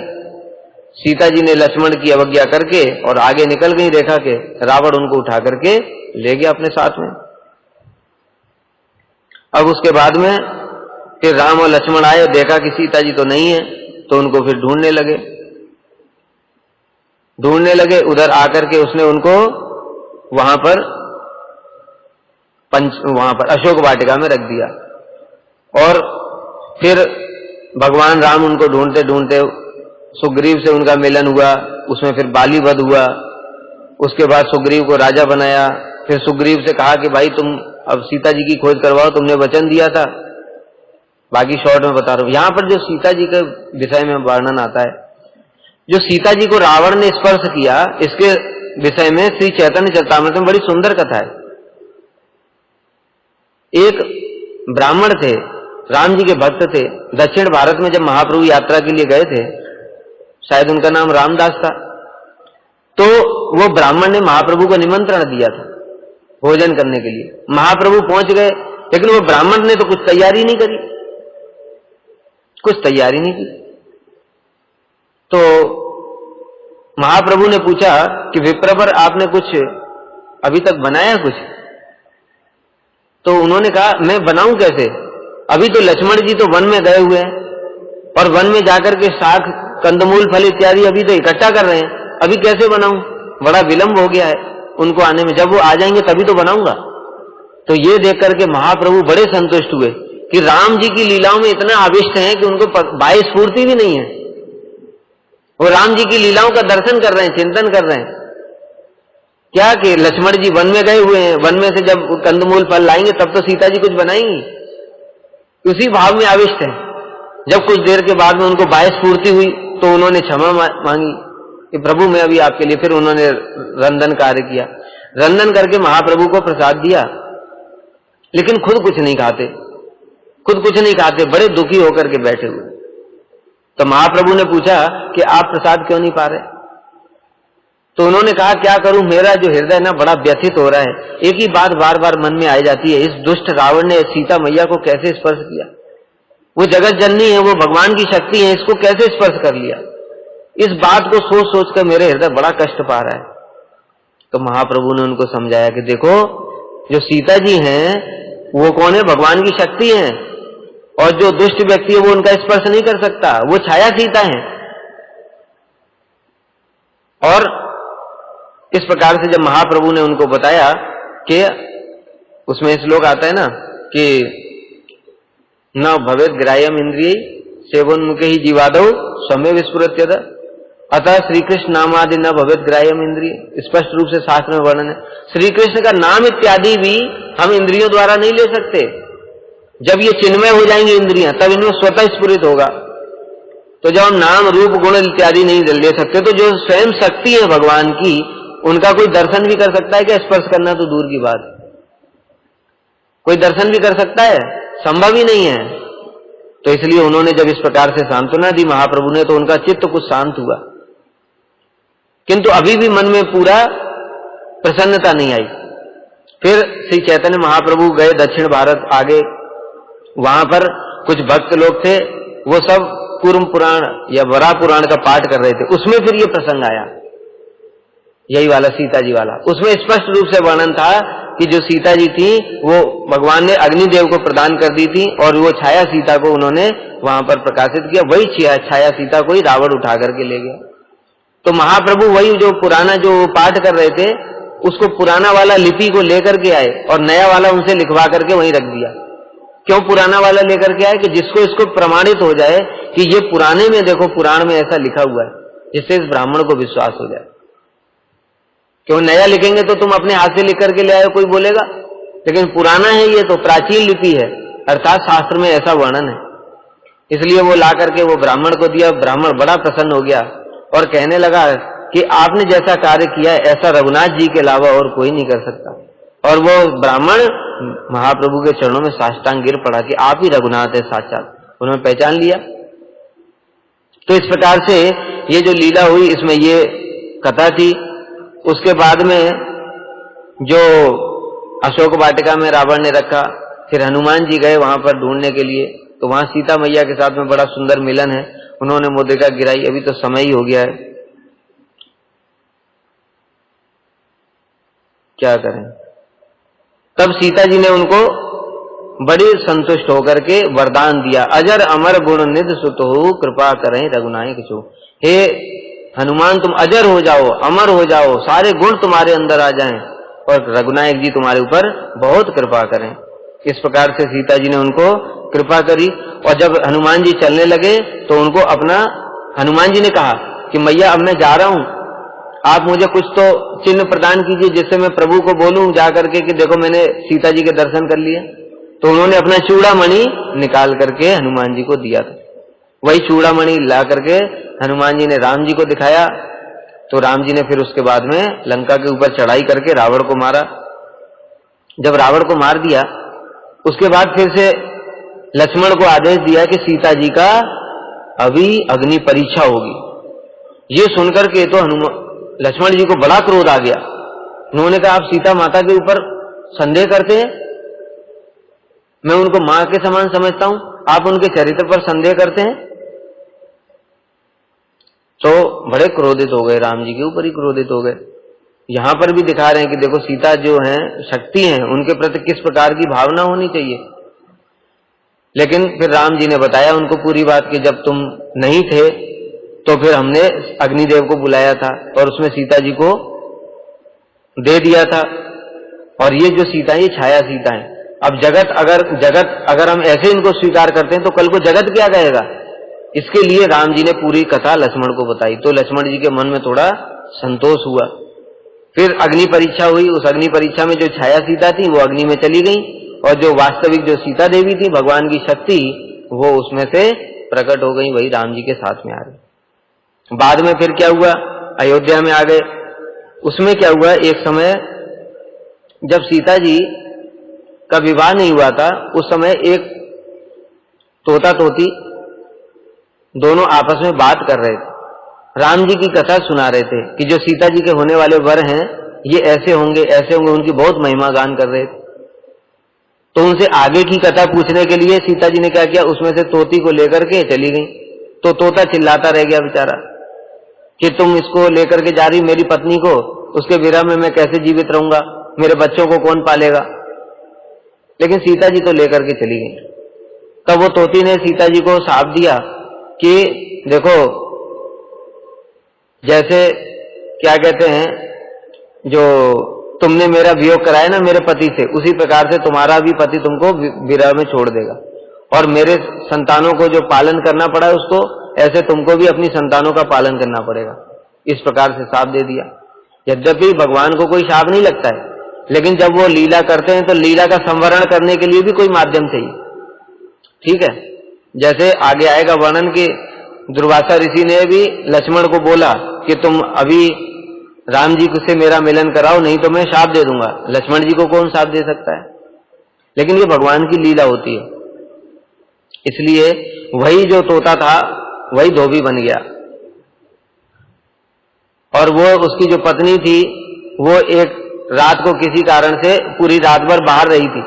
सीता जी ने लक्ष्मण की अवज्ञा करके और आगे निकल गई रेखा के, रावण उनको उठा करके ले गया अपने साथ में। अब उसके बाद में फिर राम और लक्ष्मण आए, देखा कि सीता जी तो नहीं है, तो उनको फिर ढूंढने लगे। उधर आकर के उसने उनको वहां पर अशोक वाटिका में रख दिया। और फिर भगवान राम उनको ढूंढते ढूंढते सुग्रीव से उनका मिलन हुआ, उसमें फिर बाली वध हुआ। उसके बाद सुग्रीव को राजा बनाया। फिर सुग्रीव से कहा कि भाई तुम अब सीता जी की खोज करवाओ, तुमने वचन दिया था। बाकी शॉर्ट में बता रहा हूं। यहां पर जो सीता जी के विषय में वर्णन आता है, जो सीता जी को रावण ने स्पर्श किया, इसके विषय में श्री चैतन्य चरितामृत में बड़ी सुंदर कथा है। एक ब्राह्मण थे, राम जी के भक्त थे, दक्षिण भारत में जब महाप्रभु यात्रा के लिए गए थे, शायद उनका नाम रामदास था, तो वो ब्राह्मण ने महाप्रभु को निमंत्रण दिया था भोजन करने के लिए। महाप्रभु पहुंच गए, लेकिन वो ब्राह्मण ने तो कुछ तैयारी नहीं की। तो महाप्रभु ने पूछा कि विप्रवर आपने कुछ अभी तक बनाया कुछ? तो उन्होंने कहा मैं बनाऊं कैसे, अभी तो लक्ष्मण जी तो वन में गए हुए हैं और वन में जाकर के शाक कंदमूल फल इत्यादि अभी तो इकट्ठा कर रहे हैं, अभी कैसे बनाऊं, बड़ा विलंब हो गया है उनको आने में, जब वो आ जाएंगे तभी तो बनाऊंगा। तो ये देख करके महाप्रभु बड़े संतुष्ट हुए कि राम जी की लीलाओं में इतना आविष्ट हैं कि उनको बाह्य स्फूर्ति भी नहीं है, वो राम जी की लीलाओं का दर्शन कर रहे हैं, चिंतन कर रहे हैं। क्या कि लक्ष्मण जी वन में गए हुए हैं, वन में से जब कंदमूल फल लाएंगे तब तो सीता जी कुछ बनाएंगी, उसी भाव में आविष्ट है। जब कुछ देर के बाद में उनको बाह्य स्फूर्ति हुई तो उन्होंने क्षमा मांगी कि प्रभु मैं अभी आपके लिए, फिर उन्होंने रंदन कार्य किया, रंदन करके महाप्रभु को प्रसाद दिया, लेकिन खुद कुछ नहीं खाते, खुद कुछ नहीं खाते, बड़े दुखी होकर के बैठे हुए। तो महाप्रभु ने पूछा कि आप प्रसाद क्यों नहीं पा रहे? तो उन्होंने कहा क्या करूं, मेरा जो हृदय ना बड़ा व्यथित हो रहा है, एक ही बात बार बार मन में आई जाती है, इस दुष्ट रावण ने सीता मैया को कैसे स्पर्श किया, वो जगत जननी है, वो भगवान की शक्ति है, इसको कैसे स्पर्श कर लिया, इस बात को सोच सोच कर मेरे हृदय बड़ा कष्ट पा रहा है। तो महाप्रभु ने उनको समझाया कि देखो जो सीता जी हैं वो कौन है, भगवान की शक्ति है, और जो दुष्ट व्यक्ति है वो उनका स्पर्श नहीं कर सकता, वो छाया सीता है। और इस प्रकार से जब महाप्रभु ने उनको बताया कि उसमें श्लोक आता है ना कि न भवेत ग्राह्यम इंद्रिय सेवोन्मुखे ही जीवादौ स्वमे विस्फुरत्यद अतः श्री कृष्ण नामादि न भवेत ग्राह्यम इंद्रिय, स्पष्ट रूप से शास्त्र में वर्णन है। श्री कृष्ण का नाम इत्यादि भी हम इंद्रियों द्वारा नहीं ले सकते, जब ये चिन्मय हो जाएंगी इंद्रियां तब इनमें स्वतः स्फुरित होगा। तो जब हम नाम रूप गुण इत्यादि नहीं ले सकते, तो जो स्वयं शक्ति है भगवान की, उनका कोई दर्शन भी कर सकता है क्या? स्पर्श करना तो दूर की बात, कोई दर्शन भी कर सकता है? संभव ही नहीं है। तो इसलिए उन्होंने जब इस प्रकार से सांत्वना दी महाप्रभु ने, तो उनका चित्त कुछ शांत हुआ, किंतु अभी भी मन में पूरा प्रसन्नता नहीं आई। फिर श्री चैतन्य महाप्रभु गए दक्षिण भारत आगे, वहां पर कुछ भक्त लोग थे, वो सब कूर्म पुराण या वराह पुराण का पाठ कर रहे थे, उसमें फिर ये प्रसंग आया, यही वाला सीता जी वाला। उसमें स्पष्ट रूप से वर्णन था कि जो सीता जी थी वो भगवान ने अग्निदेव को प्रदान कर दी थी, और वो छाया सीता को उन्होंने वहां पर प्रकाशित किया, वही छाया सीता को ही रावण उठा करके ले गया। तो महाप्रभु वही जो पुराना जो पाठ कर रहे थे, उसको पुराना वाला लिपि को लेकर के आए और नया वाला उनसे लिखवा करके वहीं रख दिया। क्यों पुराना वाला लेकर के आए? कि जिसको इसको प्रमाणित हो जाए कि ये पुराने में देखो पुराण में ऐसा लिखा हुआ है, जिससे इस ब्राह्मण को विश्वास हो जाए। क्यों नया लिखेंगे तो तुम अपने हाथ से लिख करके ले आए, कोई बोलेगा, लेकिन पुराना है ये तो प्राचीन लिपि है, अर्थात शास्त्र में ऐसा वर्णन है, इसलिए वो ला करके वो ब्राह्मण को दिया। ब्राह्मण बड़ा प्रसन्न हो गया और कहने लगा कि आपने जैसा कार्य किया है ऐसा रघुनाथ जी के अलावा और कोई नहीं कर सकता। और वो ब्राह्मण महाप्रभु के चरणों में साष्टांग गिर पड़ा कि आप ही रघुनाथ है साक्षात, उन्होंने पहचान लिया। तो इस प्रकार से ये जो लीला हुई इसमें ये कथा थी। उसके बाद में जो अशोक वाटिका में रावण ने रखा, फिर हनुमान जी गए वहां पर ढूंढने के लिए, तो वहां सीता मैया के साथ में बड़ा सुंदर मिलन है, उन्होंने मोदिका गिराई। अभी तो समय ही हो गया है, क्या करें। तब सीता जी ने उनको बड़ी संतुष्ट होकर के वरदान दिया, अजर अमर गुण निध सुत हो कृपा करें रघुनायक जो। हे हनुमान तुम अजर हो जाओ, अमर हो जाओ, सारे गुण तुम्हारे अंदर आ जाएं और रघुनायक जी तुम्हारे ऊपर बहुत कृपा करें। इस प्रकार से सीता जी ने उनको कृपा करी। और जब हनुमान जी चलने लगे तो उनको अपना, हनुमान जी ने कहा कि मैया अब मैं जा रहा हूं, आप मुझे कुछ तो चिन्ह प्रदान कीजिए जिससे मैं प्रभु को बोलूं जाकर के कि देखो मैंने सीता जी के दर्शन कर लिए। तो उन्होंने अपना चूड़ामणि निकाल करके हनुमान जी को दिया था। वही चूड़ामणि ला करके हनुमान जी ने राम जी को दिखाया। तो राम जी ने फिर उसके बाद में लंका के ऊपर चढ़ाई करके रावण को मारा। जब रावण को मार दिया उसके बाद फिर से लक्ष्मण को आदेश दिया कि सीता जी का अभी अग्नि परीक्षा होगी। ये सुनकर के तो लक्ष्मण जी को बड़ा क्रोध आ गया। उन्होंने कहा आप सीता माता के ऊपर संदेह करते हैं, मैं उनको मां के समान समझता हूं, आप उनके चरित्र पर संदेह करते हैं। तो बड़े क्रोधित हो गए, राम जी के ऊपर ही क्रोधित हो गए। यहां पर भी दिखा रहे हैं कि देखो सीता जो है शक्ति हैं, उनके प्रति किस प्रकार की भावना होनी चाहिए। लेकिन फिर राम जी ने बताया उनको पूरी बात कि जब तुम नहीं थे तो फिर हमने अग्निदेव को बुलाया था और उसमें सीता जी को दे दिया था। और ये जो सीता है ये छाया सीता है। अब जगत अगर हम ऐसे इनको स्वीकार करते हैं तो कल को जगत क्या कहेगा, इसके लिए राम जी ने पूरी कथा लक्ष्मण को बताई। तो लक्ष्मण जी के मन में थोड़ा संतोष हुआ। फिर अग्नि परीक्षा हुई। उस अग्नि परीक्षा में जो छाया सीता थी वो अग्नि में चली गई और जो वास्तविक जो सीता देवी थी, भगवान की शक्ति, वो उसमें से प्रकट हो गई, वही राम जी के साथ में आ गई। बाद में फिर क्या हुआ, अयोध्या में आ गए। उसमें क्या हुआ, एक समय जब सीता जी का विवाह नहीं हुआ था, उस समय एक तोता तोती दोनों आपस में बात कर रहे थे, राम जी की कथा सुना रहे थे कि जो सीता जी के होने वाले वर हैं ये ऐसे होंगे ऐसे होंगे, उनकी बहुत महिमा गान कर रहे थे। तो उनसे आगे की कथा पूछने के लिए सीता जी ने क्या किया, उसमें से तोती को लेकर के चली गई। तो तोता चिल्लाता रह गया बेचारा कि तुम इसको लेकर के जा रही मेरी पत्नी को, उसके विरह में मैं कैसे जीवित रहूंगा, मेरे बच्चों को कौन पालेगा। लेकिन सीता जी तो लेकर के चली गई। तब वो तोती ने सीता जी को शाप दिया कि देखो, जैसे क्या कहते हैं, जो तुमने मेरा वियोग कराया ना मेरे पति से, उसी प्रकार से तुम्हारा भी पति तुमको विरह में छोड़ देगा, और मेरे संतानों को जो पालन करना पड़ा है उसको, ऐसे तुमको भी अपनी संतानों का पालन करना पड़ेगा। इस प्रकार से शाप दे दिया। यद्यपि भगवान को कोई शाप नहीं लगता है, लेकिन जब वो लीला करते हैं तो लीला का संवरण करने के लिए भी कोई माध्यम चाहिए। ठीक है, जैसे आगे आएगा वर्णन कि दुर्वासा ऋषि ने भी लक्ष्मण को बोला कि तुम अभी राम जी से मेरा मिलन कराओ, नहीं तो मैं शाप दे दूंगा। लक्ष्मण जी को कौन शाप दे सकता है, लेकिन ये भगवान की लीला होती है। इसलिए वही जो तोता था वही धोबी बन गया, और वो उसकी जो पत्नी थी वो एक रात को किसी कारण से पूरी रात भर बाहर रही थी।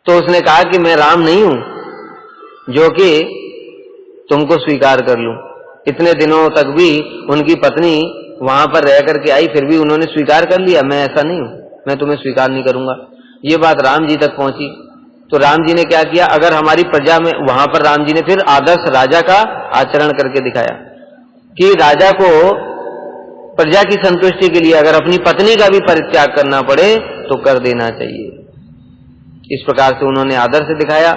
तो उसने कहा कि मैं राम नहीं हूं जो कि तुमको स्वीकार कर लूं। इतने दिनों तक भी उनकी पत्नी वहां पर रह करके आई, फिर भी उन्होंने स्वीकार कर लिया, मैं ऐसा नहीं हूं, मैं तुम्हें स्वीकार नहीं करूंगा। ये बात राम जी तक पहुंची। तो राम जी ने क्या किया, अगर हमारी प्रजा में, वहां पर राम जी ने फिर आदर्श राजा का आचरण करके दिखाया कि राजा को प्रजा की संतुष्टि के लिए अगर अपनी पत्नी का भी परित्याग करना पड़े तो कर देना चाहिए। इस प्रकार से उन्होंने आदर्श दिखाया।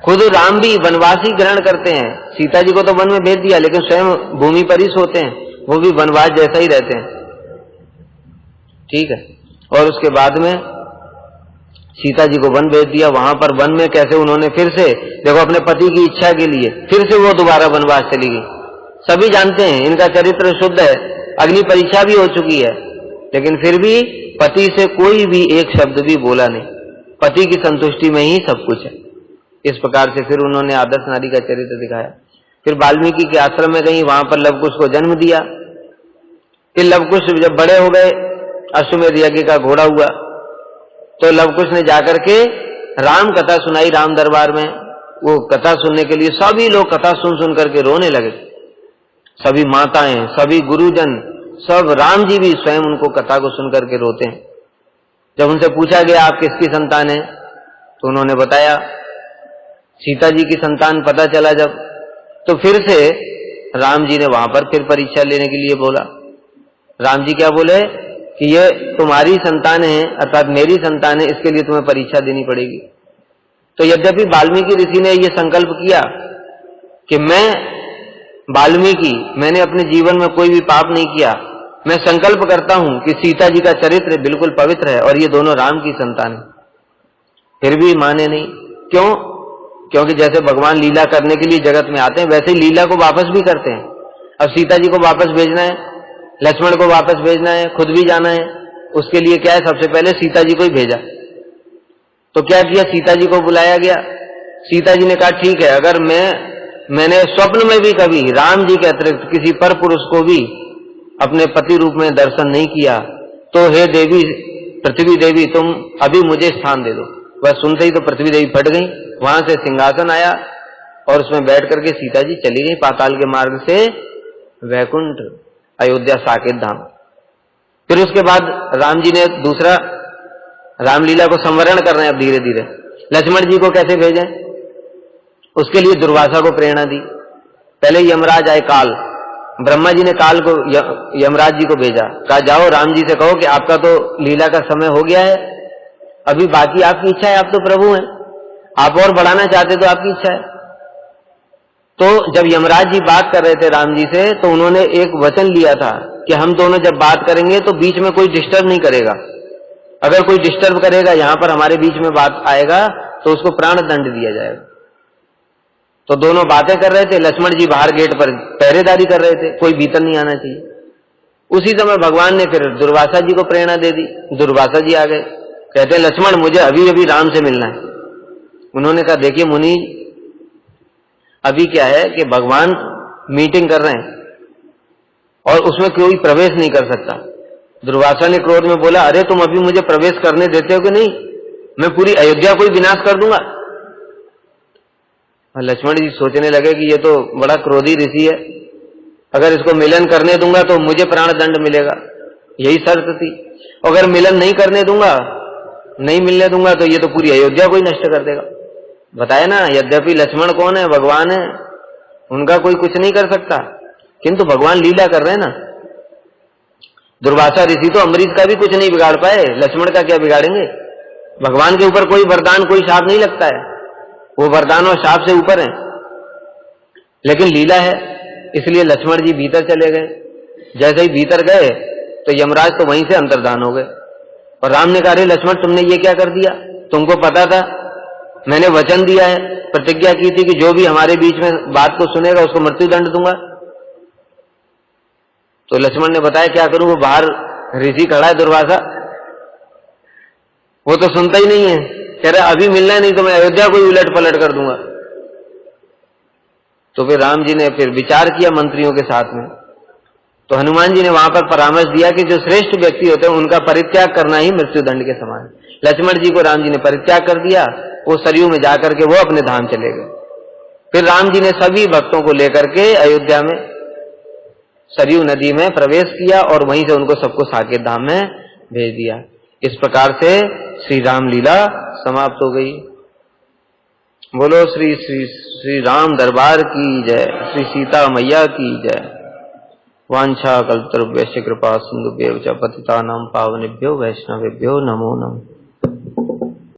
खुद राम भी वनवासी ग्रहण करते हैं। सीता जी को तो वन में भेज दिया, लेकिन स्वयं भूमि पर ही सोते हैं, वो भी वनवास जैसा ही रहते हैं। ठीक है, और उसके बाद में सीता जी को वन भेज दिया। वहां पर वन में कैसे उन्होंने फिर से, देखो, अपने पति की इच्छा के लिए फिर से वो दोबारा वनवास चली गई। सभी जानते हैं इनका चरित्र शुद्ध है, अग्नि परीक्षा भी हो चुकी है, लेकिन फिर भी पति से कोई भी एक शब्द भी बोला नहीं। पति की संतुष्टि में ही सब कुछ है। इस प्रकार से फिर उन्होंने आदर्श नारी का चरित्र दिखाया। फिर वाल्मीकि के आश्रम में गई, वहां पर लवकुश को जन्म दिया। फिर लवकुश जब बड़े हो गए, अश्वमेध यज्ञ का घोड़ा हुआ, तो लवकुश ने जाकर के राम कथा सुनाई राम दरबार में। वो कथा सुनने के लिए सभी लोग कथा सुन सुन करके रोने लगे, सभी माताएं, सभी गुरुजन, सब। राम जी भी स्वयं उनको कथा को सुन करके रोते हैं। जब उनसे पूछा गया आप किसकी संतान है, तो उन्होंने बताया सीता जी की संतान पता चला जब, तो फिर से राम जी ने वहां पर फिर परीक्षा लेने के लिए बोला। राम जी क्या बोले कि ये तुम्हारी संतान है, अर्थात मेरी संतान है, इसके लिए तुम्हें परीक्षा देनी पड़ेगी। तो यद्यपि वाल्मीकि ऋषि ने यह संकल्प किया कि मैं वाल्मीकि, मैंने अपने जीवन में कोई भी पाप नहीं किया, मैं संकल्प करता हूं कि सीता जी का चरित्र बिल्कुल पवित्र है और ये दोनों राम की संतान है, फिर भी माने नहीं। क्यों? क्योंकि जैसे भगवान लीला करने के लिए जगत में आते हैं, वैसे ही लीला को वापस भी करते हैं। अब सीता जी को वापस भेजना है, लक्ष्मण को वापस भेजना है, खुद भी जाना है, उसके लिए क्या है, सबसे पहले सीता जी को ही भेजा। तो क्या किया, सीता जी को बुलाया गया। सीता जी ने कहा ठीक है, अगर मैंने स्वप्न में भी कभी राम जी के अतिरिक्त किसी पर पुरुष को भी अपने पति रूप में दर्शन नहीं किया, तो हे देवी, पृथ्वी देवी, तुम अभी मुझे स्थान दे दो। वह सुनते ही तो पृथ्वी देवी फट गई, वहां से सिंहासन आया और उसमें बैठ करके सीता जी चली गई पाताल के मार्ग से वैकुंठ, अयोध्या साकेत धाम। फिर उसके बाद राम जी ने दूसरा रामलीला को संवरण कर रहे हैं अब धीरे धीरे। लक्ष्मण जी को कैसे भेजें, उसके लिए दुर्वासा को प्रेरणा दी। पहले यमराज आए, काल, ब्रह्मा जी ने काल को यमराज जी को भेजा, कहा जाओ राम जी से कहो कि आपका तो लीला का समय हो गया है, अभी बाकी आपकी इच्छा है, आप तो प्रभु हैं, आप और बढ़ाना चाहते तो आपकी इच्छा है। तो जब यमराज जी बात कर रहे थे राम जी से, तो उन्होंने एक वचन लिया था कि हम दोनों जब बात करेंगे तो बीच में कोई डिस्टर्ब नहीं करेगा, अगर कोई डिस्टर्ब करेगा, यहां पर हमारे बीच में बात आएगा तो उसको प्राण दंड दिया जाएगा। तो दोनों बातें कर रहे थे, लक्ष्मण जी बाहर गेट पर पहरेदारी कर रहे थे, कोई भीतर नहीं आना चाहिए। उसी समय भगवान ने फिर दुर्वासा जी को प्रेरणा दे दी। दुर्वासा जी आ गए, कहते हैं लक्ष्मण मुझे अभी अभी राम से मिलना है। उन्होंने कहा देखिए मुनि, अभी क्या है कि भगवान मीटिंग कर रहे हैं और उसमें कोई प्रवेश नहीं कर सकता। दुर्वासा ने क्रोध में बोला, अरे तुम अभी मुझे प्रवेश करने देते हो कि नहीं, मैं पूरी अयोध्या को ही विनाश कर दूंगा। लक्ष्मण जी सोचने लगे कि ये तो बड़ा क्रोधी ऋषि है, अगर इसको मिलन करने दूंगा तो मुझे प्राण दंड मिलेगा, यही शर्त थी। अगर मिलन नहीं करने दूंगा, नहीं मिलने दूंगा तो ये तो पूरी अयोध्या को ही नष्ट कर देगा। बताया ना, यद्यपि लक्ष्मण कौन है, भगवान है, उनका कोई कुछ नहीं कर सकता, किंतु भगवान लीला कर रहे हैं ना। दुर्वासा ऋषि तो अम्बरीश का भी कुछ नहीं बिगाड़ पाए, लक्ष्मण का क्या बिगाड़ेंगे। भगवान के ऊपर कोई वरदान, कोई शाप नहीं लगता है, वो वरदान और शाप से ऊपर है, लेकिन लीला है, इसलिए लक्ष्मण जी भीतर चले गए। जैसे ही भीतर गए तो यमराज तो वहीं से अंतर्धान हो गए। और राम ने कहा, अरे लक्ष्मण तुमने ये क्या कर दिया, तुमको पता था, मैंने वचन दिया है, प्रतिज्ञा की थी कि जो भी हमारे बीच में बात को सुनेगा उसको मृत्यु दंड दूंगा। तो लक्ष्मण ने बताया क्या करूं, वो बाहर ऋषि खड़ा है दुर्वासा, वो तो सुनता ही नहीं है, कह रहा अभी मिलना है, नहीं तो मैं अयोध्या को ही उलट पलट कर दूंगा। तो फिर राम जी ने फिर विचार किया मंत्रियों के साथ में, तो हनुमान जी ने वहां पर परामर्श दिया कि जो श्रेष्ठ व्यक्ति होते हैं उनका परित्याग करना ही मृत्युदंड के समान है। लक्ष्मण जी को राम जी ने परित्याग कर दिया, वो सरयू में जाकर के वो अपने धाम चले गए। फिर राम जी ने सभी भक्तों को लेकर के अयोध्या में सरयू नदी में प्रवेश किया और वहीं से उनको सबको साकेत धाम में भेज दिया। इस प्रकार से श्री राम लीला समाप्त हो गई। बोलो श्री श्री श्री राम दरबार की जय, श्री सीता मैया की जय। वांछा कल्पतरुभ्यश्च कृपा सिंधुभ्यश्च पतितानां पावनेभ्यो वैष्णवेभ्यो नमो नमः।